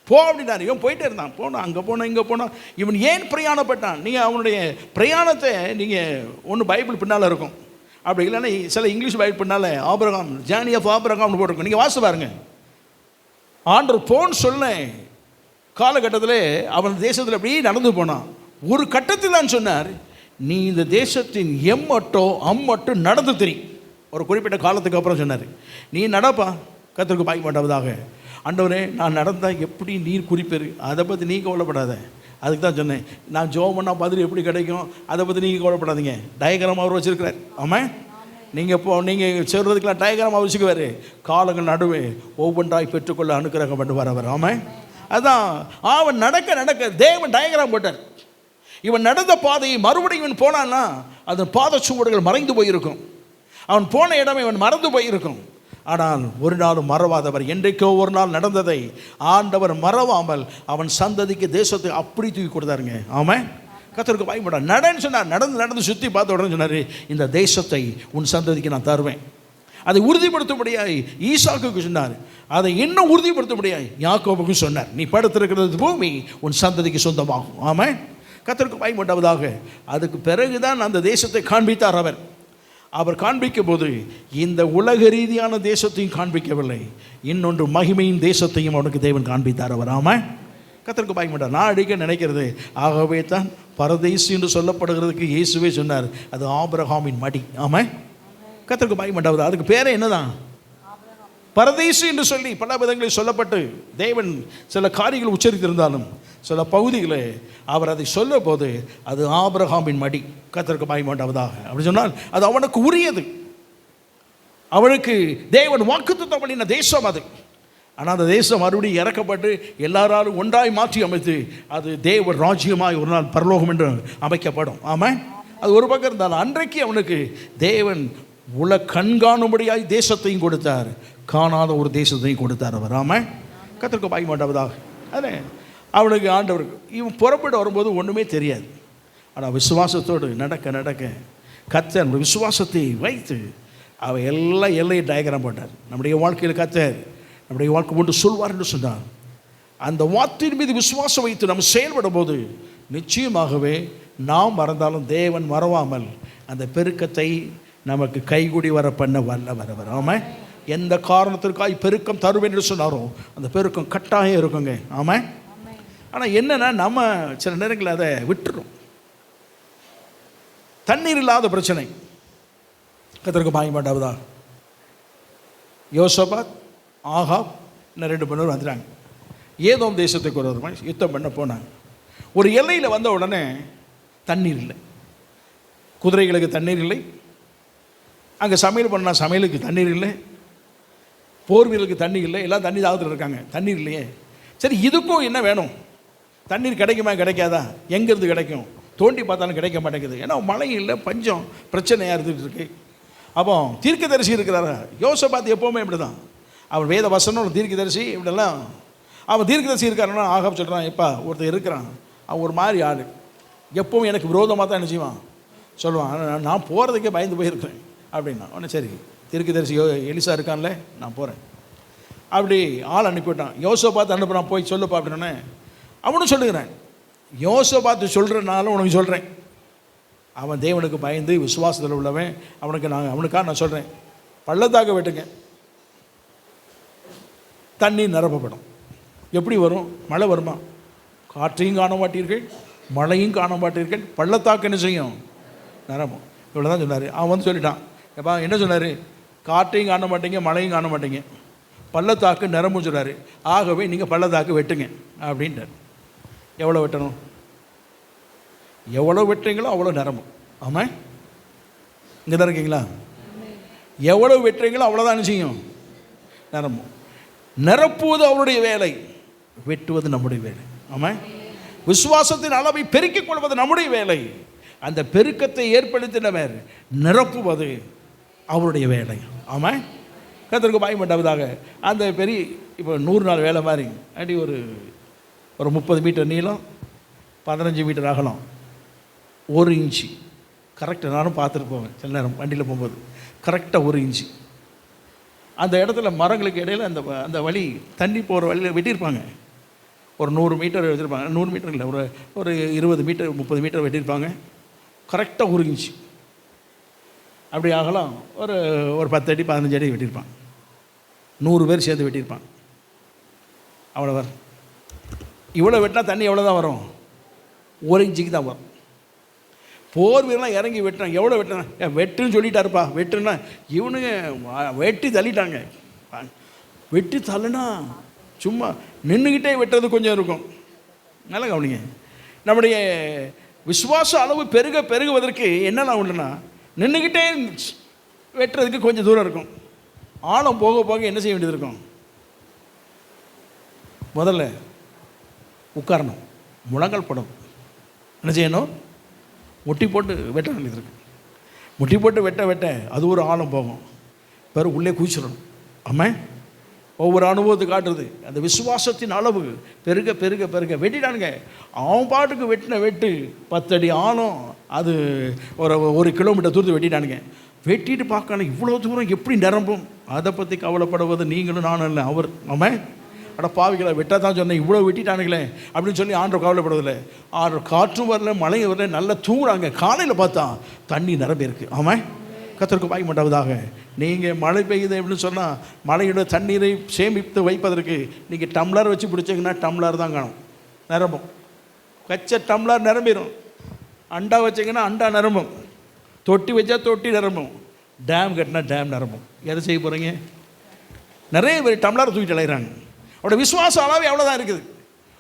போ அப்படின்னாரு. இவன் போயிட்டே இருந்தான். போனான், அங்கே போனான், இங்கே போனான். இவன் ஏன் பிரயாணப்பட்டான்? நீங்கள் அவனுடைய பிரயாணத்தை நீங்கள் ஒன்று பைபிள் பின்னால் இருக்கும், அப்படி இல்லைன்னா சில இங்கிலீஷ் பைபிள் பின்னால் ஆபிரகாம், ஜேர்னி ஆஃப் ஆபிரகாம்னு போட்டிருக்கும். நீங்கள் வாசித்து பாருங்க. ஆண்டவர் போன்னு சொன்ன காலகட்டத்தில் அவன் தேசத்தில் அப்படியே நடந்து போனான். ஒரு கட்டத்தில் தான் சொன்னார், நீ இந்த தேசத்தின் அம்மட்டோ நடந்து தெரியும். ஒரு குறிப்பிட்ட காலத்துக்கு அப்புறம் சொன்னார், நீ நடப்பா. கர்த்தருக்கு பயப்படாததாக. ஆண்டவரே, நான் நடந்தால் எப்படி நீர் குறிப்பேரு, அதை பற்றி நீ கவலைப்படாத. அதுக்கு தான் சொன்னேன், நான் ஜோம் பண்ணால் பதில் எப்படி கிடைக்கும் அதை பற்றி நீங்கள் கவலைப்படாதீங்க. டயக்ராம் அவர் வச்சுருக்கிறார். ஆமாம். நீங்கள் சொல்கிறதுக்கெல்லாம் டயக்ராம் அவர் வச்சுக்குவார். காலங்கள் நடுவே ஒவ்வொன்றாய் பெற்றுக்கொள்ள அனுக்கிரகம் பண்ணுவார் அவர். ஆமாம். அதான் அவன் நடக்க தேவன் டயக்ராம் போட்டார். இவன் நடந்த பாதையை மறுபடியும் இவன் போனான்னா அதன் பாதச்சுவடுகள் மறைந்து போயிருக்கும். அவன் போன இடமே இவன் மறந்து போயிருக்கும். ஆனால் ஒரு நாளும் மறவாதவர், என்றைக்கோ ஒரு நாள் நடந்ததை ஆண்டவர் மறவாமல் அவன் சந்ததிக்கு தேசத்தை அப்படி தூக்கி கொடுத்தாருங்க. ஆமாம். கர்த்தருக்கு பயப்பட நடன்னு சொன்னார். நடந்து சுற்றி பார்த்த உடனே சொன்னார், இந்த தேசத்தை உன் சந்ததிக்கு நான் தருவேன். அதை உறுதிப்படுத்தும்படியாய் ஈசாக்குக்கு சொன்னார். அதை இன்னும் உறுதிப்படுத்தும்படியாய் யாக்கோபுக்கு சொன்னார், நீ படுத்திருக்கிறது பூமி உன் சந்ததிக்கு சொந்தமாகும். ஆமாம். கர்த்தருக்கு பயப்பட்டவதாக. அதுக்கு பிறகுதான் அந்த தேசத்தை காண்பித்தார் அவர் காண்பிக்கும் போது இந்த உலக ரீதியான தேசத்தையும் காண்பிக்கவில்லை, இன்னொன்று மகிமையின் தேசத்தையும் அவனுக்கு தேவன் காண்பித்தார் அவர். ஆமாம். கர்த்தருக்கு பயப்பட்டார். நான் அடிக்க நினைக்கிறது, ஆகவே தான் பரதேசி என்று சொல்லப்படுகிறதுக்கு இயேசுவே சொன்னார், அது ஆபிரகாமின் மடி. ஆமாம். கர்த்தருக்கு பயப்பட்டார். அதுக்கு பேரே என்னதான்? பரதேசி என்று சொல்லி பல விதங்களில் சொல்லப்பட்டு தேவன் சில காரியங்கள் உச்சரித்திருந்தாலும் சில பகுதிகளை அவர் அதை சொல்ல போது அது ஆபிரகாமின் மடி. கர்த்தருக்கு பயப்படாததாக. அப்படி சொன்னால் அது அவனுக்கு உரியது. அவனுக்கு தேவன் வாக்குத்தத்தம் பண்ணின தேசம் அது. ஆனால் அந்த தேசம் மறுபடியும் இறக்கப்பட்டு எல்லாராலும் ஒன்றாய் மாற்றி அமைத்து அது தேவ ராஜ்யமாய் ஒரு நாள் பரலோகம் என்று அமைக்கப்படும். ஆமாம், அது ஒரு பக்கம் இருந்தாலும் அன்றைக்கு அவனுக்கு தேவன் கண்காணும்படியாய் தேசத்தையும் கொடுத்தார், காணாத ஒரு தேசத்தையும் கொடுத்தார் அவர். ஆமாம், கர்த்தருக்கு பயமாட்டவதாக. அதே அவனுக்கு ஆண்டவருக்கு இவன் புறப்பட்டு வரும்போது ஒன்றுமே தெரியாது. ஆனால் விசுவாசத்தோடு நடக்க நடக்க கர்த்தர் விசுவாசத்தை வைத்து அவன் எல்லாம் எல்லையை டயக்ராம் போட்டார். நம்முடைய வாழ்க்கையில் கர்த்தர் நம்முடைய வாழ்க்கை ஒன்று சொல்வார் என்று சொன்னார். அந்த வார்த்தையின் மீது விசுவாசம் வைத்து நம்ம செயல்படும் போது நிச்சயமாகவே நாம் மறந்தாலும் தேவன் மறவாமல் அந்த பெருக்கத்தை நமக்கு கைகூடி வர பண்ண வல்லவர். ஆமாம், எந்த காரணத்திற்காக பெருக்கம் தருவேன் என்று சொன்னாரோ அந்த பெருக்கம் கட்டாயம் இருக்குங்க. ஆமாம். ஆனால் என்னென்னா நம்ம சில நேரங்களில் அதை விட்டுரும். தண்ணீர் இல்லாத பிரச்சனை. கர்த்தருக்கு பயமாட்டாவதா. யோசபாத், ஆகாப், இன்னும் 2 பேர் வந்துட்டாங்க. ஏதோம் தேசத்துக்கு ஒரு மாதிரி யுத்தம் பண்ண போனாங்க. ஒரு எல்லையில் வந்த உடனே தண்ணீர் இல்லை, குதிரைகளுக்கு தண்ணீர் இல்லை, அங்கே சமையல் பண்ணால் சமையலுக்கு தண்ணீர் இல்லை, போர் வீரர்களுக்கு தண்ணீர் இல்லை, எல்லாம் தண்ணி தாகத்தில் இருக்காங்க, தண்ணீர் இல்லையே. சரி, இதுக்கும் என்ன வேணும்? தண்ணீர் கிடைக்குமா கிடைக்காதா? எங்கேருந்து கிடைக்கும்? தோண்டி பார்த்தாலும் கிடைக்க மாட்டேங்குது. ஏன்னா மழை இல்லை, பஞ்சம் பிரச்சனையாக இருந்துகிட்டு இருக்கு. அப்போ தீர்க்கதரிசி இருக்கிறாரா? யோசபாத் எப்போவுமே இப்படி தான். அவன் வேத வசனம் தீர்க்கதரிசி இப்படிலாம். அவன் தீர்க்கதரிசி இருக்காருன்னா ஆகாப் சொல்கிறான், எப்பா ஒருத்தர் இருக்கிறான், அவன் ஒரு மாதிரி ஆள், எப்பவும் எனக்கு விரோதமாக தான் என்ன செய்வான் சொல்லுவான், நான் போகிறதுக்கே பயந்து போயிருக்கிறேன் அப்படின்னா. உடனே சரி, தீர்க்கதரிசி எலிசா இருக்கான்ல, நான் போகிறேன் அப்படி ஆள் அனுப்பிவிட்டான். யோசபாத் அனுப்புகிறான், போய் சொல்லுப்பா அப்படின்னே. அவனும் சொல்லுகிறேன், யோசபாத்து சொல்கிறனால உனக்கு சொல்கிறேன். அவன் தேவனுக்கு பயந்து விசுவாசத்தில் உள்ளவன். அவனுக்காக நான் சொல்கிறேன், பள்ளத்தாக்க வெட்டுங்க, தண்ணீர் நிரப்பப்படும். எப்படி வரும்? மழை வருமா? காற்றையும் காண மாட்டீர்கள், மழையும் காண மாட்டீர்கள், பள்ளத்தாக்கு என்ன செய்யும்? நிரம்பும். இவ்வளோ தான் சொன்னார். அவன் வந்து சொல்லிட்டான், எப்பா என்ன சொன்னார்? காற்றையும் காண மாட்டீங்க, மழையும் காண மாட்டீங்க, பள்ளத்தாக்கு நிரம்பும் சொன்னார். ஆகவே நீங்கள் பள்ளத்தாக்கு வெட்டுங்க அப்படின்ட்டார். எவ்வளோ வெட்டணும்? எவ்வளோ வெட்டுறீங்களோ அவ்வளோ நிரம்பும். ஆமாம், இங்கே தான் இருக்கீங்களா? எவ்வளோ வெட்டுறீங்களோ அவ்வளோதான் செய்யும், நிரம்பும். நிரப்புவது அவருடைய வேலை, வெட்டுவது நம்முடைய வேலை. ஆமாம், விசுவாசத்தின் அளவை பெருக்கிக் கொள்வது நம்முடைய வேலை, அந்த பெருக்கத்தை ஏற்படுத்தினவர் நிரப்புவது அவருடைய வேலை. ஆமாம், கர்த்தருக்கு பயப்பட்டவதாக. அந்த பெரிய இப்போ 100 நாள் வேலை மாதிரி அடி ஒரு 30 மீட்டர் நீளம், 15 மீட்டர் அகலம், 1 இன்ச்சு கரெக்டாக. நானும் பார்த்துட்டு போவேன் சில நேரம் வண்டியில் போகும்போது, கரெக்டாக 1 இன்ச்சு. அந்த இடத்துல மரங்களுக்கு இடையில் அந்த வழி தண்ணி போகிற வழியில் வெட்டியிருப்பாங்க. ஒரு 100 மீட்டர் வச்சுருப்பாங்க. 100 மீட்டர் இல்லை, ஒரு 20 மீட்டர் 30 மீட்டர் வெட்டியிருப்பாங்க. கரெக்டாக 1 இன்ச்சு அப்படி ஆகலாம். ஒரு 10 அடி 15 அடி வெட்டியிருப்பாங்க. 100 பேர் சேர்ந்து வெட்டியிருப்பாங்க. அவ்வளோ வரும். இவ்வளோ வெட்டினா தண்ணி எவ்வளோ தான் வரும்? 1 இன்ச்சுக்கு தான் வரும். போர் வீரலாம் இறங்கி வெட்டினாங்க. எவ்வளோ வெட்டினா? வெட்டுன்னு சொல்லிட்டாருப்பா. வெட்டுன்னா இவனுங்க வெட்டி தள்ளிட்டாங்க. வெட்டி தள்ளுனா சும்மா நின்றுக்கிட்டே வெட்டுறது கொஞ்சம் இருக்கும். நல்லா கவனிங்க. நம்முடைய விசுவாச அளவு பெருகுவதற்கு என்னெல்லாம் உண்டுன்னா, நின்றுக்கிட்டே வெட்டுறதுக்கு கொஞ்சம் தூரம் இருக்கும். ஆழம் போக போக என்ன செய்ய வேண்டியது இருக்கும்? முதல்ல உட்காரணும், முழங்கால் படம் என்ன செய்யணும்? முட்டி போட்டு வெட்ட வேண்டியது இருக்குது. முட்டி போட்டு வெட்ட அது ஒரு ஆழம் போகும், பிறகு உள்ளே குதிச்சிடணும். ஆமாம், ஒவ்வொரு அனுபவத்தை காட்டுறது. அந்த விசுவாசத்தின் அளவு பெருக வெட்டிட்டானுங்க. அவன் பாட்டுக்கு வெட்டு 10 அடி ஆழம், அது ஒரு 1 கிலோமீட்டர் தூரத்தை வெட்டிட்டானுங்க. வெட்டிட்டு பார்க்கணும் இவ்வளோ தூரம் எப்படி நிரம்பும். அதை பற்றி கவலைப்படுவது நீங்களும் நானும் இல்லை, அவர். ஆமாம், அட பாவிகளை வெட்ட தான் சொன்னேன், இவ்வளோ வெட்டிட்டானுங்களே அப்படின்னு சொல்லி ஆண்டவர் கவலைப்படுவதில்லை. ஆண்டவர் காற்றும் வரல, மழையும் வரல, நல்லா தூங்குறாங்க. காலையில் பார்த்தா தண்ணி நிரம்பி இருக்குது. ஆமாம், கர்த்தருக்கு பயப்பட்டவதாக. நீங்கள் மழை பெய்யுது அப்படின்னு சொன்னால் மழையோட தண்ணீரை சேமித்து வைப்பதற்கு நீங்கள் டம்ளர் வச்சு பிடிச்சிங்கன்னா டம்ளர் தான் காணும், நிரம்பும். கச்ச டம்ளர் நிரம்பிடும். அண்டா வச்சிங்கன்னா அண்டா நிரம்பும், தொட்டி வச்சா தொட்டி நிரம்பும், டேம் கட்டினா டேம் நிரம்பும். எதை செய்ய போகிறீங்க? நிறைய பேர் டம்ளர் தூக்கிட்டு அலைகிறாங்க. அவரோட விசுவாச அளவு எவ்வளோதான் இருக்குது.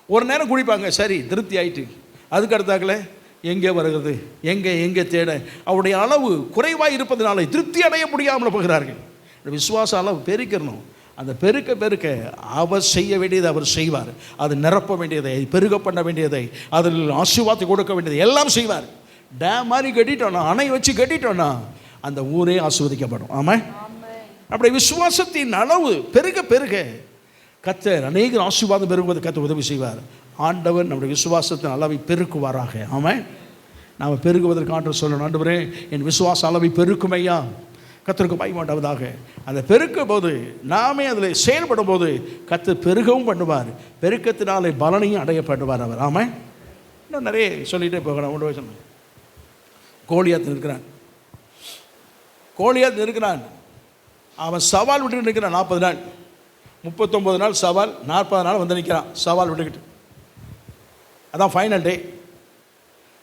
ஒரு நேரம் குடிப்பாங்க, சரி திருப்தி ஆயிட்டு, அதுக்கு அடுத்தாக்கில் எங்கே வருகிறது, எங்கே தேட. அவருடைய அளவு குறைவாக இருப்பதனால திருப்தி அடைய முடியாமல் போகிறார்கள். விசுவாச அளவு பெருக்கணும். அந்த பெருக்க பெருக்க அவர் செய்ய வேண்டியதை அவர் செய்வார். அது நிரப்ப வேண்டியதை, பெருக பண்ண வேண்டியதை, அதில் ஆசீர்வாதத்தை கொடுக்க வேண்டியதை எல்லாம் செய்வார். டேம் மாதிரி கட்டிட்டோன்னா, அணை வச்சு கட்டிட்டோன்னா அந்த ஊரே ஆசீர்வதிக்கப்படும். ஆமாம். அப்படி விசுவாசத்தின் அளவு பெருக பெருக கர்த்தர் அநேக ஆசீர்வாதம் பெருகுவது கர்த்தர் உதவி செய்வார். ஆண்டவர் நம்முடைய விசுவாசத்தின் அளவை பெருக்குவாராக. ஆமாம். நாம் பெருகுவதற்கு ஆண்டவர் சொல்லணும், ஆண்டவரே என் விசுவாச அளவை பெருக்குமையா. கர்த்தருக்கு பயமாட்டவதாக. அந்த பெருக்கும் போது நாமே அதில் செயல்படும் போது கர்த்தர் பெருகவும் பண்ணுவார். பெருக்கத்தினாலே பலனையும் அடையப்படுவார் அவர். ஆமாம். இன்னும் நிறைய சொல்லிகிட்டே போகலாம். ஒன்று சொன்னேன், கோலியாத் இருக்கிறான். கோலியாத் இருக்கிறான். அவன் சவால் விட்டுக்கிட்டு நிற்கிறான். 40 நாள், 39 நாள் சவால், 40 நாள் வந்து நிற்கிறான் சவால் விட்டுக்கிட்டு. அதான் ஃபைனல் டே.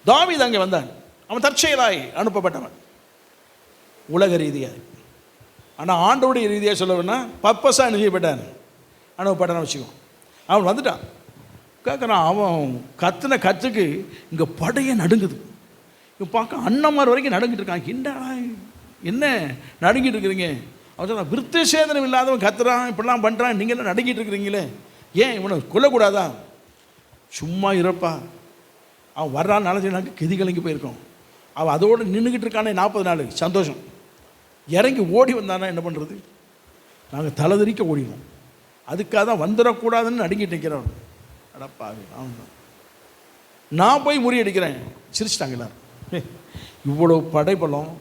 தாவீது அங்கே வந்தான். அவன் தற்செயலாய் அனுப்பப்பட்டவன் உலக ரீதியாக. ஆனால் ஆண்டோடைய ரீதியாக சொல்லணும்னா பர்பஸாக அனுப்பப்பட்டான், அனுப்பப்பட்டான்னு வச்சுக்கோ. அவன் வந்துட்டான். கேட்குறான், அவன் கத்துன கத்துக்கு இங்கே படையை நடுங்குது. இங்கே பார்க்க அண்ணமார் வரைக்கும் நடுங்கிட்டு இருக்கான். என்ன நடுங்கிட்டு இருக்கிறீங்க? அவன் சொன்னான், விருத்த சேதனம் இல்லாதவன் கத்துறான், இப்படிலாம் பண்ணுறான், நீங்கள்லாம் நடுங்கிட்டு இருக்கிறீங்களே, ஏன் இவனை கொல்லக்கூடாதா? சும்மா இருப்பா. அவன் வர்றான்னு நினச்சினாக்க கெதி கலங்கி போயிருக்கோம். அவன் அதோடு நின்றுக்கிட்டு இருக்கானே 40 நாள் சந்தோஷம். இறங்கி ஓடி வந்தானா என்ன பண்ணுறது? நாங்கள் தலைதறிக்க ஓடினோம். அதுக்காக தான் வந்துடக்கூடாதுன்னு நடுங்கிட்டு நிற்கிறோம். அடப்பாவி, நான் போய் முறியடிக்கிறேன். சிரிச்சிட்டாங்க எல்லாரும். இவ்வளவு படைபலம்,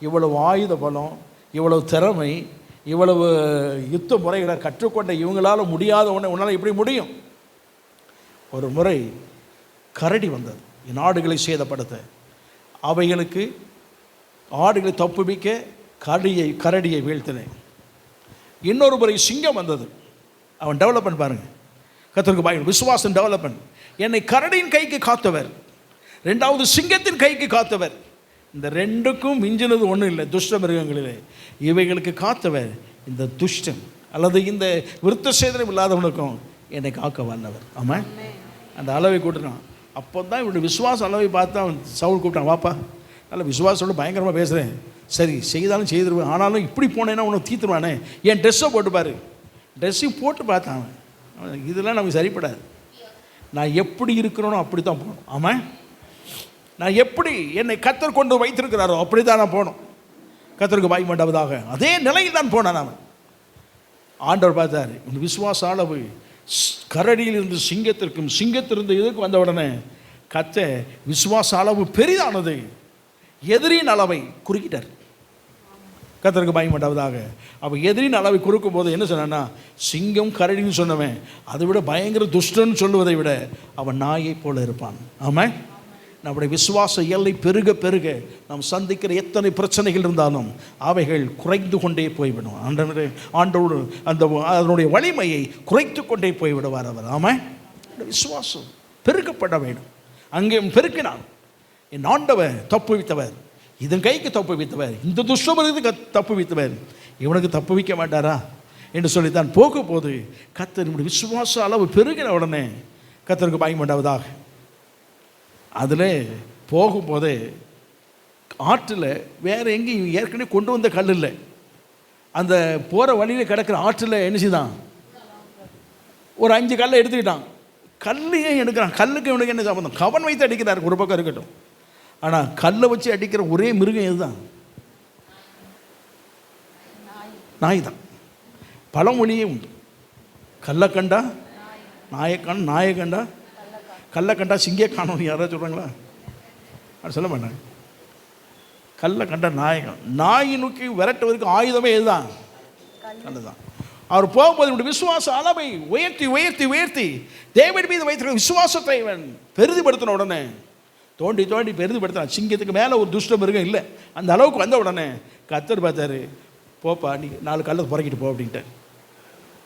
இவ்வளவு ஆயுத பலம், இவ்வளவு திறமை, இவ்வளவு யுத்த முறைகளை கற்றுக்கொண்ட இவங்களால் முடியாத ஒன்று உன்னால் எப்படி முடியும்? ஒரு முறை கரடி வந்தது என் ஆடுகளை சேதப்படுத்த. அவைகளுக்கு ஆடுகளை தப்புவிக்க கரடியை வீழ்த்தினேன். இன்னொரு முறை சிங்கம் வந்தது. அவன் டெவலப்மெண்ட் பாருங்க, கர்த்தருக்கு பயன், விசுவாசம் டெவலப்மெண்ட். என்னை கரடியின் கைக்கு காத்தவர், 2வது சிங்கத்தின் கைக்கு காத்தவர். இந்த 2க்கும் மிஞ்சினது ஒன்றும் இல்லை துஷ்ட மிருகங்களிலே. இவைகளுக்கு காத்தவர் இந்த துஷ்டன் அல்லது இந்த விருத்த சேதனம் இல்லாதவனுக்கும் என்னை காக்க வல்லவர். ஆமாம். அந்த அளவை கூட்டினான். அப்போ தான் இவனுடைய விசுவாச அளவை பார்த்து அவன் சவுல் கூப்பிட்டான், வாப்பா நல்ல விசுவாசத்தோடு பயங்கரமாக பேசுகிறேன், சரி செய்தாலும் செய்திருவேன், ஆனாலும் இப்படி போனேன்னா உனக்கு தீத்துருவானே, என் ட்ரெஸ்ஸை போட்டுப்பார். ட்ரெஸ்ஸையும் போட்டு பார்த்தான் அவன். இதெல்லாம் நமக்கு சரிப்படாது. நான் எப்படி இருக்கிறோனோ அப்படி தான் போகணும். ஆமாம். நான் எப்படி என்னை கர்த்தர் கொண்டு வைத்திருக்கிறாரோ அப்படி தான் நான் போகணும். கர்த்தருக்கு பயமாட்டவதாக அதே நிலையில் தான் போனான் அவன். ஆண்டவர் பார்த்தார், இந்த விசுவாச அளவு கரடியிலிருந்து சிங்கத்திற்கும், சிங்கத்திலிருந்து இதுக்கு வந்த உடனே கர்த்தர் விசுவாச அளவு பெரிதானது, எதிரின் அளவை குறுக்கிட்டார். கர்த்தருக்கு பயமாட்டவதாக. அப்போ எதிரின் அளவை குறுக்கும் போது என்ன சொன்னா, சிங்கம் கரடின்னு சொன்னவன் அதை விட பயங்கர துஷ்டன்னு சொல்லுவதை விட அவன் நாயை போல இருப்பான். ஆமாம். நம்முடைய விசுவாச எல்லை பெருக பெருக நாம் சந்திக்கிற எத்தனை பிரச்சனைகள் இருந்தாலும் அவைகள் குறைந்து கொண்டே போய்விடும். ஆண்டோடு அந்த அதனுடைய வலிமையை குறைத்து கொண்டே போய்விடுவார் அவர். ஆமாம். விசுவாசம் பெருக்கப்பட வேண்டும். அங்கே பெருக்கினான். என் ஆண்டவர் தப்பு வைத்தவர், இதன் கைக்கு தப்பு வைத்தவர், இந்த துஷ்டமருக்கு தப்பு வைத்தவர், இவனுக்கு தப்பு வைக்க மாட்டாரா என்று சொல்லித்தான் போகும்போது கர்த்தர் விசுவாச அளவு பெருகின உடனே கர்த்தருக்கு பயமாட்டவதாக. அதில் போகும்போதே ஆற்றில் வேறு எங்கேயும் ஏற்கனவே கொண்டு வந்த கல் இல்லை. அந்த போகிற வழியில் கிடக்கிற ஆற்றில் என்ன செய்தான், ஒரு 5 கல்லை எடுத்துக்கிட்டான். கல்லையே எடுக்கிறான். கல்லுக்கு இவனுக்கு என்ன சம்பந்தம்? கவன் வைத்து அடிக்கிறார், ஒரு பக்கம் இருக்கட்டும். ஆனால் கல்லை வச்சு அடிக்கிற ஒரே மிருகம் எதுதான்? நாய் தான். பழமொழியே உண்டு, கல்லை கண்டா நாயக்கான், நாயை கண்டா கல்லை கண்டா சிங்கே காணணும். யாராவது சொல்கிறாங்களா? அது சொல்ல மாட்டாங்க. கல்லை கண்டா நாயகம். நாயினுக்கு விரட்டுவதற்கு ஆயுதமே இதுதான், கல்லு தான். அவர் போகும்போது இப்படி விசுவாச அளவை உயர்த்தி உயர்த்தி உயர்த்தி தேவன் மீது வைத்திருக்கிற விசுவாசத்தை இவன் பெரிதுபடுத்தின உடனே தோண்டி தோண்டி பெரிதுபடுத்தினான். சிங்கத்துக்கு மேலே ஒரு துஷ்ட மிருகம் இல்லை. அந்த அளவுக்கு வந்த உடனே கர்த்தர் பார்த்தாரு, போப்பா நீ 4 கல்லை புறக்கிட்டு போ அப்படின்ட்டு.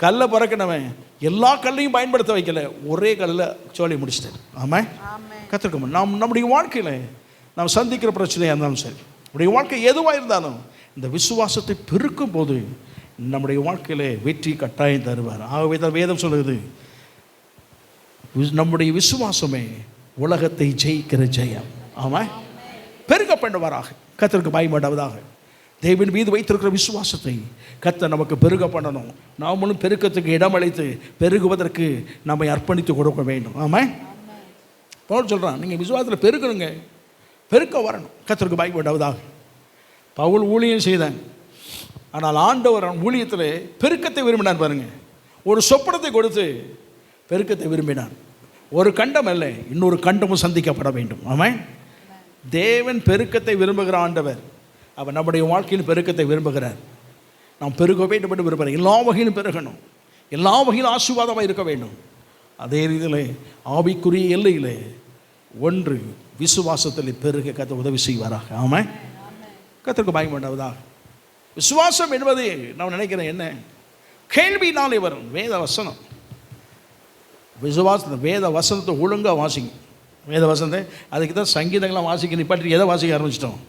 கல்லை புறக்கினவன் எல்லா கல்லையும் பயன்படுத்த வைக்கல, ஒரே கல்லில் சோழியை முடிச்சிட்டார். ஆமாம். கற்றுக்கணும். நம்முடைய வாழ்க்கையில் நாம் சந்திக்கிற பிரச்சனையாக இருந்தாலும் சரி, நம்முடைய வாழ்க்கை எதுவாக இருந்தாலும் இந்த விசுவாசத்தை பெருக்கும் போது நம்முடைய வாழ்க்கையில் வெற்றி கட்டாயம் தருவார். ஆகவே தான் வேதம் சொல்லுது, நம்முடைய விசுவாசமே உலகத்தை ஜெயிக்கிற ஜெயம். ஆமாம். பெருக பண்ணுவாராக. கர்த்தருக்கு பயமாட்டவதாக. தேவன் மீது வைத்திருக்கிற விசுவாசத்தை கர்த்தர் நமக்கு பெருக பண்ணணும். நாமளும் பெருக்கத்துக்கு இடமளித்து பெருகுவதற்கு நம்மை அர்ப்பணித்து கொடுக்க வேண்டும். ஆமாம், பவுல் சொல்கிறான், நீங்கள் விசுவாசத்தில் பெருக்கணுங்க, பெருக்க வரணும். கர்த்தருக்கு பயப்படுவதாக பவுல் ஊழியம் செய்தான். ஆனால் ஆண்டவர் ஊழியத்தில் பெருக்கத்தை விரும்பினார். பாருங்க, ஒரு சொப்பனத்தை கொடுத்து பெருக்கத்தை விரும்பினார். ஒரு கண்டம் அல்ல, இன்னொரு கண்டமும் சந்திக்கப்பட வேண்டும். ஆமாம், தேவன் பெருக்கத்தை விரும்புகிற ஆண்டவர். அவர் நம்முடைய வாழ்க்கையில் பெருக்கத்தை விரும்புகிறார். நாம் பெருக வேண்டும் என்று விரும்புகிறேன். எல்லா வகையிலும் பெருகணும், எல்லா வகையிலும் ஆசீர்வாதமாக இருக்க வேண்டும். அதே ரீதியில் ஆவிக்குரிய எல்லையில் ஒன்று விசுவாசத்தில் பெருக கர்த்தர் உதவி செய்வாராக. ஆமாம், கர்த்தருக்கு பயம் வேண்டாவதாக. விசுவாசம் என்பது நான் நினைக்கிறேன் என்ன, கேள்வினாலே வரும். வேத வசனம், விசுவாசத்தை வேத வசனத்தை ஒழுங்காக வாசிங்க. வேத வசனத்தை அதுக்கு தான் சங்கீதங்கள்லாம் வாசிக்க நிப்பாட்டி எதை வாசிக்க ஆரம்பிச்சிட்டோம்.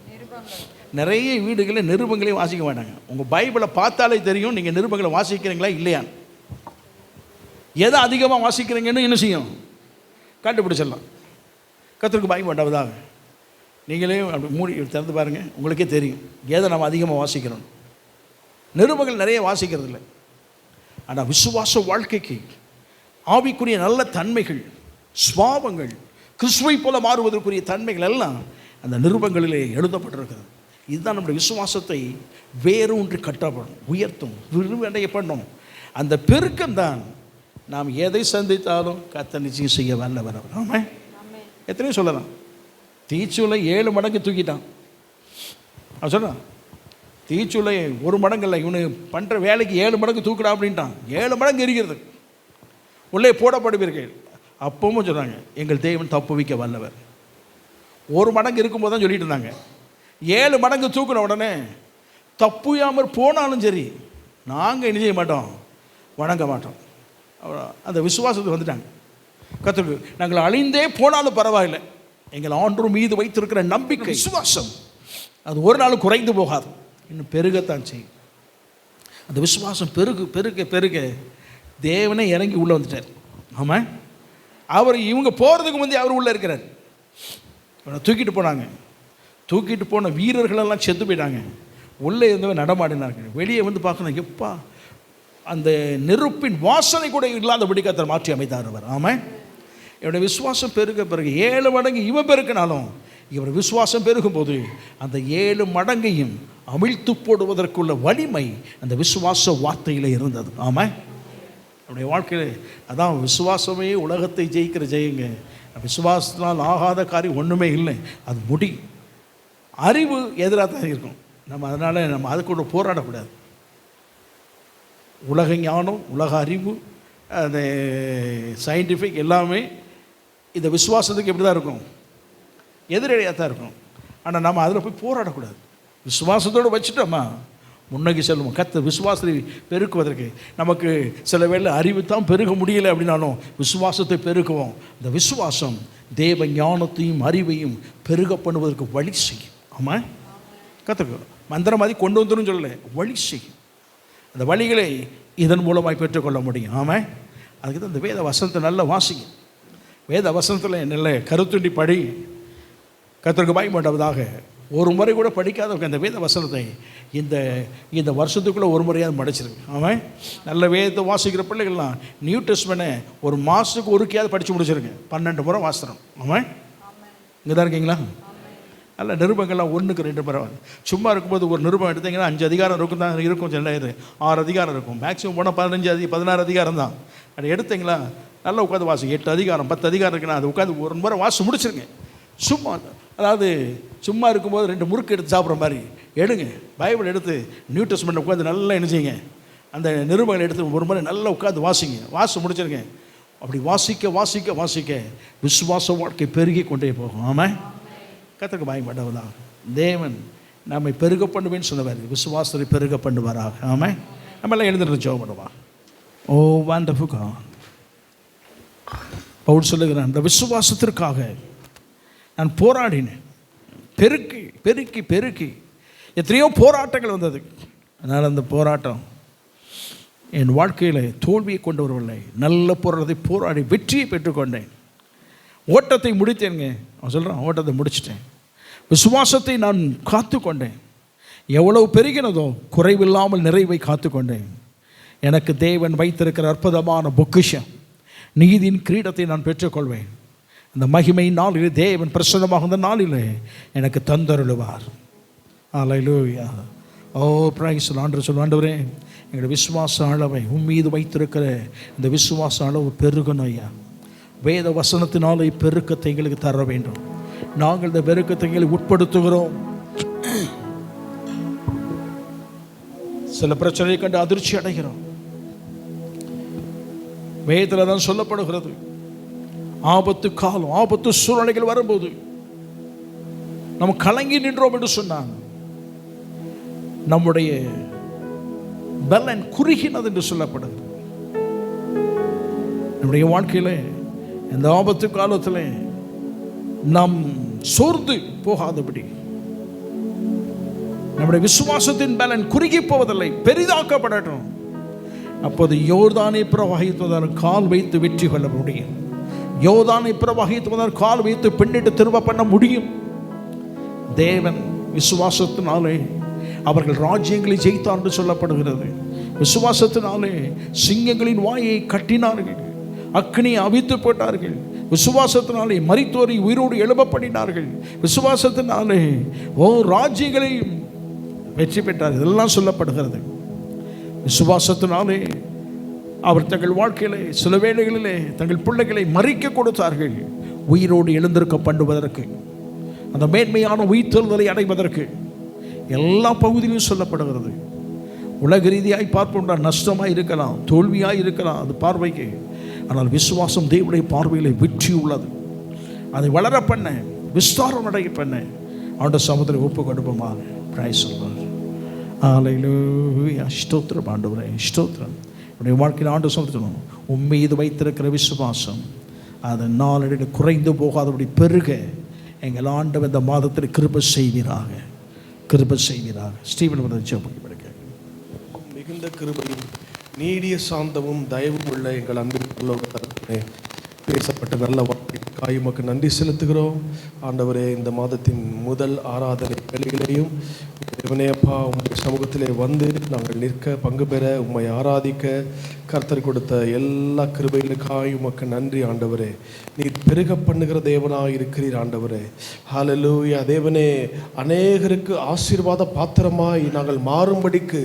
நிறைய வீடுகளில் நிருபங்களையும் வாசிக்க மாட்டாங்க. உங்கள் பைபிளை பார்த்தாலே தெரியும் நீங்கள் நிருபங்களை வாசிக்கிறீங்களா இல்லையான்னு. எதை அதிகமாக வாசிக்கிறீங்கன்னு என்ன செய்யும், கண்டுபிடிச்சிடலாம். கர்த்தருக்கு பயம் வேண்டாவதாக. நீங்களே அப்படி மூடி திறந்து பாருங்கள், உங்களுக்கே தெரியும் எதை நம்ம அதிகமாக வாசிக்கிறோம். நிருபங்கள் நிறைய வாசிக்கிறது இல்லை. ஆனால் விசுவாச வாழ்க்கைக்கு ஆவிக்குரிய நல்ல தன்மைகள், சுபாவங்கள், கிறிஸ்துவை போல மாறுவதற்குரிய தன்மைகள் எல்லாம் அந்த நிருபங்களிலே எழுதப்பட்டிருக்கிறது. இதுதான் நம்முடைய விசுவாசத்தை வேரூன்றி கட்டப்படும், உயர்த்தும், விரிவடைய பண்ணும். அந்த பெருக்கம்தான் நாம் எதை சந்தித்தாலும் கர்த்தர் நிச்சயம் செய்ய வல்லவர். ஆமாம், எத்தனையோ சொல்லலாம். தீச்சூளை 7 மடங்கு தூக்கிட்டான். அவன் சொல்கிறான், தீச்சூளை 1 மடங்கு இல்லை, இவனு பண்ணுற வேலைக்கு 7 மடங்கு தூக்கிடா அப்படின்ட்டான். 7 மடங்கு எரிகிறது, உள்ளே போடப்படுவீர்கள். அப்பவும் சொல்கிறாங்க, எங்கள் தேவன் தப்புவிக்க வல்லவர். 1 மடங்கு இருக்கும்போது தான் சொல்லிட்டு இருந்தாங்க. 7 மடங்கு தூக்கின உடனே தப்புயாமல் போனாலும் சரி நாங்கள் என்ன செய்ய மாட்டோம், வணங்க மாட்டோம். அந்த விசுவாசத்துக்கு வந்துட்டாங்க. கர்த்தருக்கு நாங்கள் அழிந்தே போனாலும் பரவாயில்லை, எங்கள் ஆண்டவர் மீது வைத்திருக்கிற நம்பிக்கை, விசுவாசம் அது ஒரு நாள் குறைந்து போகாது, இன்னும் பெருகத்தான் செய்யும். அந்த விசுவாசம் பெருகு பெருக பெருக தேவனே இறங்கி உள்ளே வந்துட்டார். ஆமாம், அவர் இவங்க போகிறதுக்கு முந்தைய அவர் உள்ளே இருக்கிறார். இவனை தூக்கிட்டு போனாங்க. தூக்கிட்டு போன வீரர்களெல்லாம் செத்து போயிட்டாங்க. உள்ளே இருந்தவன் நடமாடினார்கள். வெளியே வந்து பார்க்கணும், எப்பா அந்த நெருப்பின் வாசனை கூட இல்லாதபடி கர்த்தர் மாற்றி அமைத்தார் அவர். ஆமாம், இவனுடைய விசுவாசம் பெருக பிறகு 7 மடங்கு இவன் பெருக்கினாலும் இவர் விசுவாசம் பெருகும்போது அந்த 7 மடங்கையும் அமிழ்த்து போடுவதற்குள்ள வலிமை அந்த விசுவாச வார்த்தையில் இருந்தது. ஆமாம், நம்முடைய வாழ்க்கையில் அதான் விசுவாசமே உலகத்தை ஜெயிக்கிற ஜெயுங்க. விசுவாசத்தினால் ஆகாத காரியம் ஒன்றுமே இல்லை, அது முடி. அறிவு எதிராக தான் இருக்கும். அதனால் நம்ம அது கூட போராடக்கூடாது. உலக ஞானம், உலக அறிவு, அந்த சயின்டிஃபிக் எல்லாமே இந்த விசுவாசத்துக்கு எப்படி தான் இருக்கும், எதிரடையாக தான் இருக்கும். ஆனால் நம்ம அதில் போய் போராடக்கூடாது. விசுவாசத்தோடு வச்சுட்டோமா முன்னோக்கி செல்லுவோம். கர்த்தர் விசுவாசத்தை பெருக்குவதற்கு நமக்கு சில வேளை அறிவு தான் பெருக முடியலை அப்படின்னாலும் விசுவாசத்தை பெருக்குவோம். இந்த விசுவாசம் தேவ ஞானத்தையும் அறிவையும் பெருக பண்ணுவதற்கு வழி செய்யும். ஆமாம், கற்றுக்க மந்திரம் மாதிரி கொண்டு வந்துடும் சொல்லலை, வழி செய்யும். அந்த வழிகளை இதன் மூலமாக பெற்றுக்கொள்ள முடியும். ஆமாம், அதுக்கு தான் இந்த வேத வசனத்தை நல்ல வாசிங்க. வேத வசனத்தில் நல்ல கருத்துண்டி படி. கர்த்தருக்கு பயப்பட்டதாக. ஒரு முறை கூட படிக்காதவங்க அந்த வேத வசனத்தை இந்த வருஷத்துக்குள்ளே ஒரு முறையாவது படிச்சிருக்கு. ஆமாம், நல்ல வேதத்தை வாசிக்கிற பிள்ளைகள்லாம் நியூ டெஸ்ட்மெண்ட்டை ஒரு மாதத்துக்கு ஒருக்கையாவது படித்து முடிச்சிருங்க. 12 முறை வாசிக்கிறோம். ஆமாம், இங்கே தான் இருக்கீங்களா? நல்ல நிருபங்கள்லாம் 1க்கு 2 முறை. சும்மா இருக்கும்போது ஒரு நிருபம் எடுத்தீங்கன்னா 5 அதிகாரம் இருக்கும் தான் இருக்கும், சில 6 அதிகாரம் இருக்கும். மேக்ஸிமம் போனால் 16 அதிகாரம் தான். அது எடுத்தீங்களா நல்லா உட்காந்து வாசி. 8 அதிகாரம் 10 அதிகாரம் இருக்குன்னா அது உட்காந்து ஒரு முறை வாசி முடிச்சிருங்க. சும்மா அதாவது சும்மா இருக்கும்போது 2 முறுக்கு எடுத்து சாப்பிட்ற மாதிரி எடுங்க. பைபிள் எடுத்து நியூ டெஸ்ட்மெண்ட் உட்காந்து நல்லா என்ன செய்யுங்க, அந்த நிருபங்களை எடுத்து ஒரு முறை நல்லா உட்காந்து வாசிங்க. வாசி முடிச்சிருங்க. அப்படி வாசிக்க வாசிக்க வாசிக்க விசுவாச வாழ்க்கை பெருகி கொண்டே போகும். ஆமாம், கர்த்தருக்கு பயப்பட்டவதான். தேவன் நம்மை பெருக பண்ணுவேன்னு சொன்னவர், விசுவாசத்தை பெருக பண்ணுவாராக. ஆமாம், நம்ம எல்லாம் எழுந்துட்டு ஜெபம் பண்ணுவோம். ஓ வண்டர்ஃபுல் காட். பவுல் சொல்லுகிறான், அந்த விசுவாசத்திற்காக நான் போராடினேன். பெருக்கி பெருக்கி பெருக்கி எத்தனையோ போராட்டங்கள் வந்தது. அதனால் அந்த போராட்டம் என் வாழ்க்கையில் தோல்வியை கொண்டு வரவில்லை. நல்ல போராட்டத்தை போராடி வெற்றியை பெற்றுக்கொண்டேன். ஓட்டத்தை முடித்தேங்க. அவன் சொல்கிறான், ஓட்டத்தை முடிச்சிட்டேன். விசுவாசத்தை நான் காத்து கொண்டேன். எவ்வளவு பெருகினதோ குறைவில்லாமல் நிறைவை காத்துக்கொண்டேன். எனக்கு தேவன் வைத்திருக்கிற அற்புதமான பொக்கிஷம் நீதியின் கிரீடத்தை நான் பெற்றுக்கொள்வேன். அந்த மகிமை நாளிலே தேவன் பிரசன்னமாகுந்த நாளிலே எனக்கு தந்தருளுவார். அல்லேலூயா. ஓ பிரைஸ் ஆண்டவர் சொல்ல, ஆண்டவரே எங்களுடைய விசுவாச அளவை உம்மீது வைத்திருக்கிற இந்த விசுவாச அளவு பெருகணும் ஐயா. வேத வசனத்தினாலே பெருக்கத்தை எங்களுக்கு தர வேண்டும். நாங்கள் இந்த பெருக்கத்தை எங்களுக்கு உட்படுத்துகிறோம். சில பிரச்சனையை கண்டு அதிர்ச்சி அடைகிறோம். வேதத்தில் தான் சொல்லப்படுகிறது, ஆபத்து காலம், ஆபத்து சூழ்நிலைகள் வரும்போது நம்ம கலங்கி நின்றோம் என்று சொன்னாங்க. நம்முடைய பலன் குறுகினது என்று சொல்லப்படுது. நம்முடைய வாழ்க்கையில் இந்த ஆபத்து காலத்தில் நாம் சோர்ந்து போகாதபடி நம்முடைய விசுவாசத்தின் பலன் குறுகி போவதில்லை, பெரிதாக்கப்படட்டும். அப்போது யோர்தானை பிரவகித்துவதற்கு கால் வைத்து வெற்றி கொள்ள முடியும். யோர்தானை பிரவகித்துவதற்கு கால் வைத்து பின்னிட்டு திரும்ப பண்ண முடியும். தேவன் விசுவாசத்தினாலே அவர்கள் ராஜ்யங்களை ஜெயித்தார் என்று சொல்லப்படுகிறது. விசுவாசத்தினாலே சிங்கங்களின் வாயை கட்டினார்கள், அக்னியை அவித்து போட்டார்கள். விசுவாசத்தினாலே மரித்தோரை உயிரோடு எழுப்ப பண்ணினார்கள். விசுவாசத்தினாலே ராஜ்யங்களை வெற்றி பெற்றார்கள். இதெல்லாம் சொல்லப்படுகிறது. விசுவாசத்தினாலே அவர் தங்கள் வாழ்க்கையிலே சில வேளைகளிலே தங்கள் பிள்ளைகளை மறிக்க கொடுத்தார்கள், உயிரோடு எழுந்திருக்க பண்ணுவதற்கு, அந்த மேன்மையான உயிர்த்தெழுதலை அடைவதற்கு. எல்லா பகுதியிலும் சொல்லப்படுகிறது. உலக ரீதியாய் பார்ப்போம்னா நஷ்டமாக இருக்கலாம், தோல்வியாக இருக்கலாம் அது பார்வைக்கு. ஆனால் விசுவாசம் தேவனுடைய பார்வையில் வெற்றி உள்ளது. அதை வளர பண்ண, விஸ்தாரம் அடைய பண்ண அவனுடைய சமுதிரை ஒப்பு கொடுப்போமா? பிரைஸ் சொல்வார். அல்லேலூயா. ஸ்தோத்திரம் ஆண்டவரே, ஸ்தோத்திரம். உடைய வாழ்க்கையில் ஆண்டு சொல்லணும், உம்மீது வைத்திருக்கிற விசுவாசம் அது நாளடைவில் குறைந்து போகாதபடி பெருக எங்கள் ஆண்டவர் இந்த மாதத்தில் கிருபை செய்வீராக, கிருபை செய்வீராக. ஸ்டீவன் மிகுந்த கிருபையும் நீடிய சாந்தமும் தயவும் உள்ள எங்கள் அன்பின் பரலோகத்தகப்பனே, பேசப்பட்ட நல்ல வார்த்தைக்காய் உமக்கு நன்றி செலுத்துகிறோம். ஆண்டவரே, இந்த மாதத்தின் முதல் ஆராதனை வேளையிலேயும் தேவனே அப்பா, உங்களுடைய சமூகத்திலே வந்து நாங்கள் நிற்க, பங்கு பெற, உம்மை ஆராதிக்க கர்த்தர் கொடுத்த எல்லா கிருபைகளுக்காய் உமக்கு நன்றி ஆண்டவரே. நீர் பெருக பண்ணுகிற தேவனாக இருக்கிறீர் ஆண்டவரே. ஹல்லேலூயா. தேவனே, அநேகருக்கு ஆசீர்வாத பாத்திரமாய் நாங்கள் மாறும்படிக்கு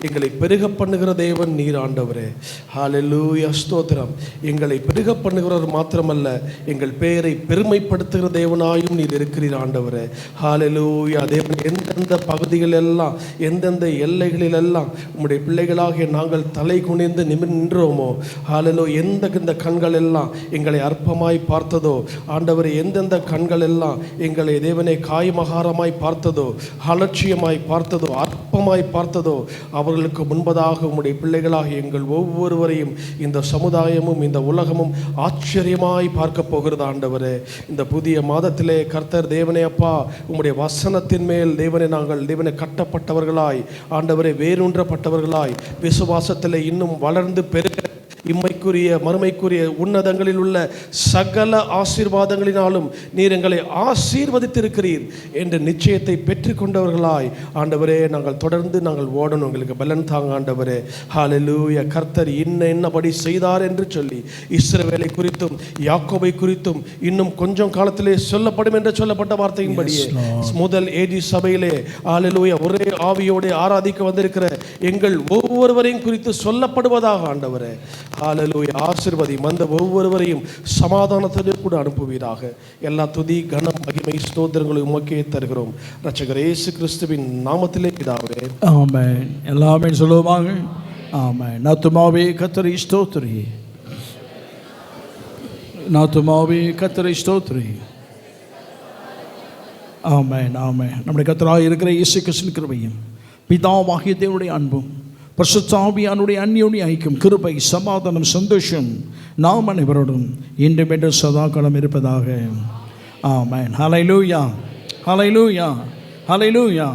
எங்களை பெருக பண்ணுகிற தேவன் நீர் ஆண்டவரே. ஹல்லேலூயா. ஸ்தோத்திரம். எங்களை பெருக பண்ணுகிறவர் மாத்திரமல்ல, எங்கள் பெயரை பெருமைப்படுத்துகிற தேவனாயும் நீர் இருக்கிறீர் ஆண்டவரே. ஹல்லேலூயா. தேவன் எந்தெந்த பகுதிகள் எல்லாம், எந்தெந்த எல்லைகளில் எல்லாம் உம்முடைய பிள்ளைகளாகிய நாங்கள் தலை குனிந்து நின்றோமோ, ஹல்லேலூயா, எந்த கண்கள் எல்லாம் எங்களை அற்பமாய் பார்த்ததோ ஆண்டவரே, எந்தெந்த கண்கள் எல்லாம் எங்களை தேவனை காய்மகாரமாய் பார்த்ததோ, அலட்சியமாய் பார்த்ததோ, அற்பமாய் பார்த்ததோ, அவர்களுக்கு முன்பதாக உம்முடைய பிள்ளைகளாக எங்கள் ஒவ்வொருவரையும் இந்த சமுதாயமும் இந்த உலகமும் ஆச்சரியமாய் பார்க்க போகிறது ஆண்டவரே. இந்த புதிய மாதத்திலே கர்த்தர் தேவனே அப்பா, உம்முடைய வசனத்தின் மேல் தேவனை நாங்கள் தேவனை கட்டப்பட்டவர்களாய் ஆண்டவரை வேரூன்றப்பட்டவர்களாய் விசுவாசத்தில் இன்னும் வளர்ந்து பெருக இம்மைக்குரிய மறுமைக்குரிய உன்னதங்களில் உள்ள சகல ஆசீர்வாதங்களினாலும் நீர் எங்களை ஆசீர்வதித்திருக்கிறீர் என்ற நிச்சயத்தை பெற்றுக்கொண்டவர்களாய் ஆண்டவரே நாங்கள் தொடர்ந்து நாங்கள் ஓடணும். எங்களுக்கு பலன் தாங்க ஆண்டவரே. ஹல்லேலூயா. கர்த்தர் என்னபடி செய்தார் என்று சொல்லி இஸ்ரவேலை குறித்தும் யாக்கோபை குறித்தும் இன்னும் கொஞ்சம் காலத்திலே சொல்லப்படும் என்று சொல்லப்பட்ட வார்த்தையின்படியே முதல் ஏஜி சபையிலே ஹல்லேலூயா ஒரே ஆவியோடு ஆராதிக்க வந்திருக்கிற எங்கள் ஒவ்வொருவரையும் குறித்து சொல்லப்படுவதாக ஆண்டவரே. ஹல்லேலூயா. ஆசீர்வதி வந்த ஒவ்வொருவரையும் சமாதானத்தோடு கூட அனுப்புவீராக. எல்லா துதி கனம் மகிமை ஸ்தோத்திரங்களை உமக்கே தருகிறோம் இரட்சகர் இயேசு கிறிஸ்துவின் நாமத்திலே பிதாவே, ஆமென். எல்லாமே சொல்லுவாங்க. ஆமென். நாத்துமாவே கர்த்தரை ஸ்தோத்திரி, நாத்துமாவே கர்த்தரை ஸ்தோத்திரி. ஆமென், ஆமென். நம்முடைய கர்த்தராக இருக்கிற இயேசு கிறிஸ்துவின் கிருபையும் பிதாவாகிய தேவனுடைய அன்பும் பரிசுத்த ஆவியானுடைய அந்யோன்ய ஐக்கியம், கிருபை, சமாதானம், சந்தோஷம் நாம் அனைவரோடும் இன்றும் என்றும் சதாகாலம் இருப்பதாக. ஆமென். ஹல்லேலூயா, ஹல்லேலூயா, ஹல்லேலூயா.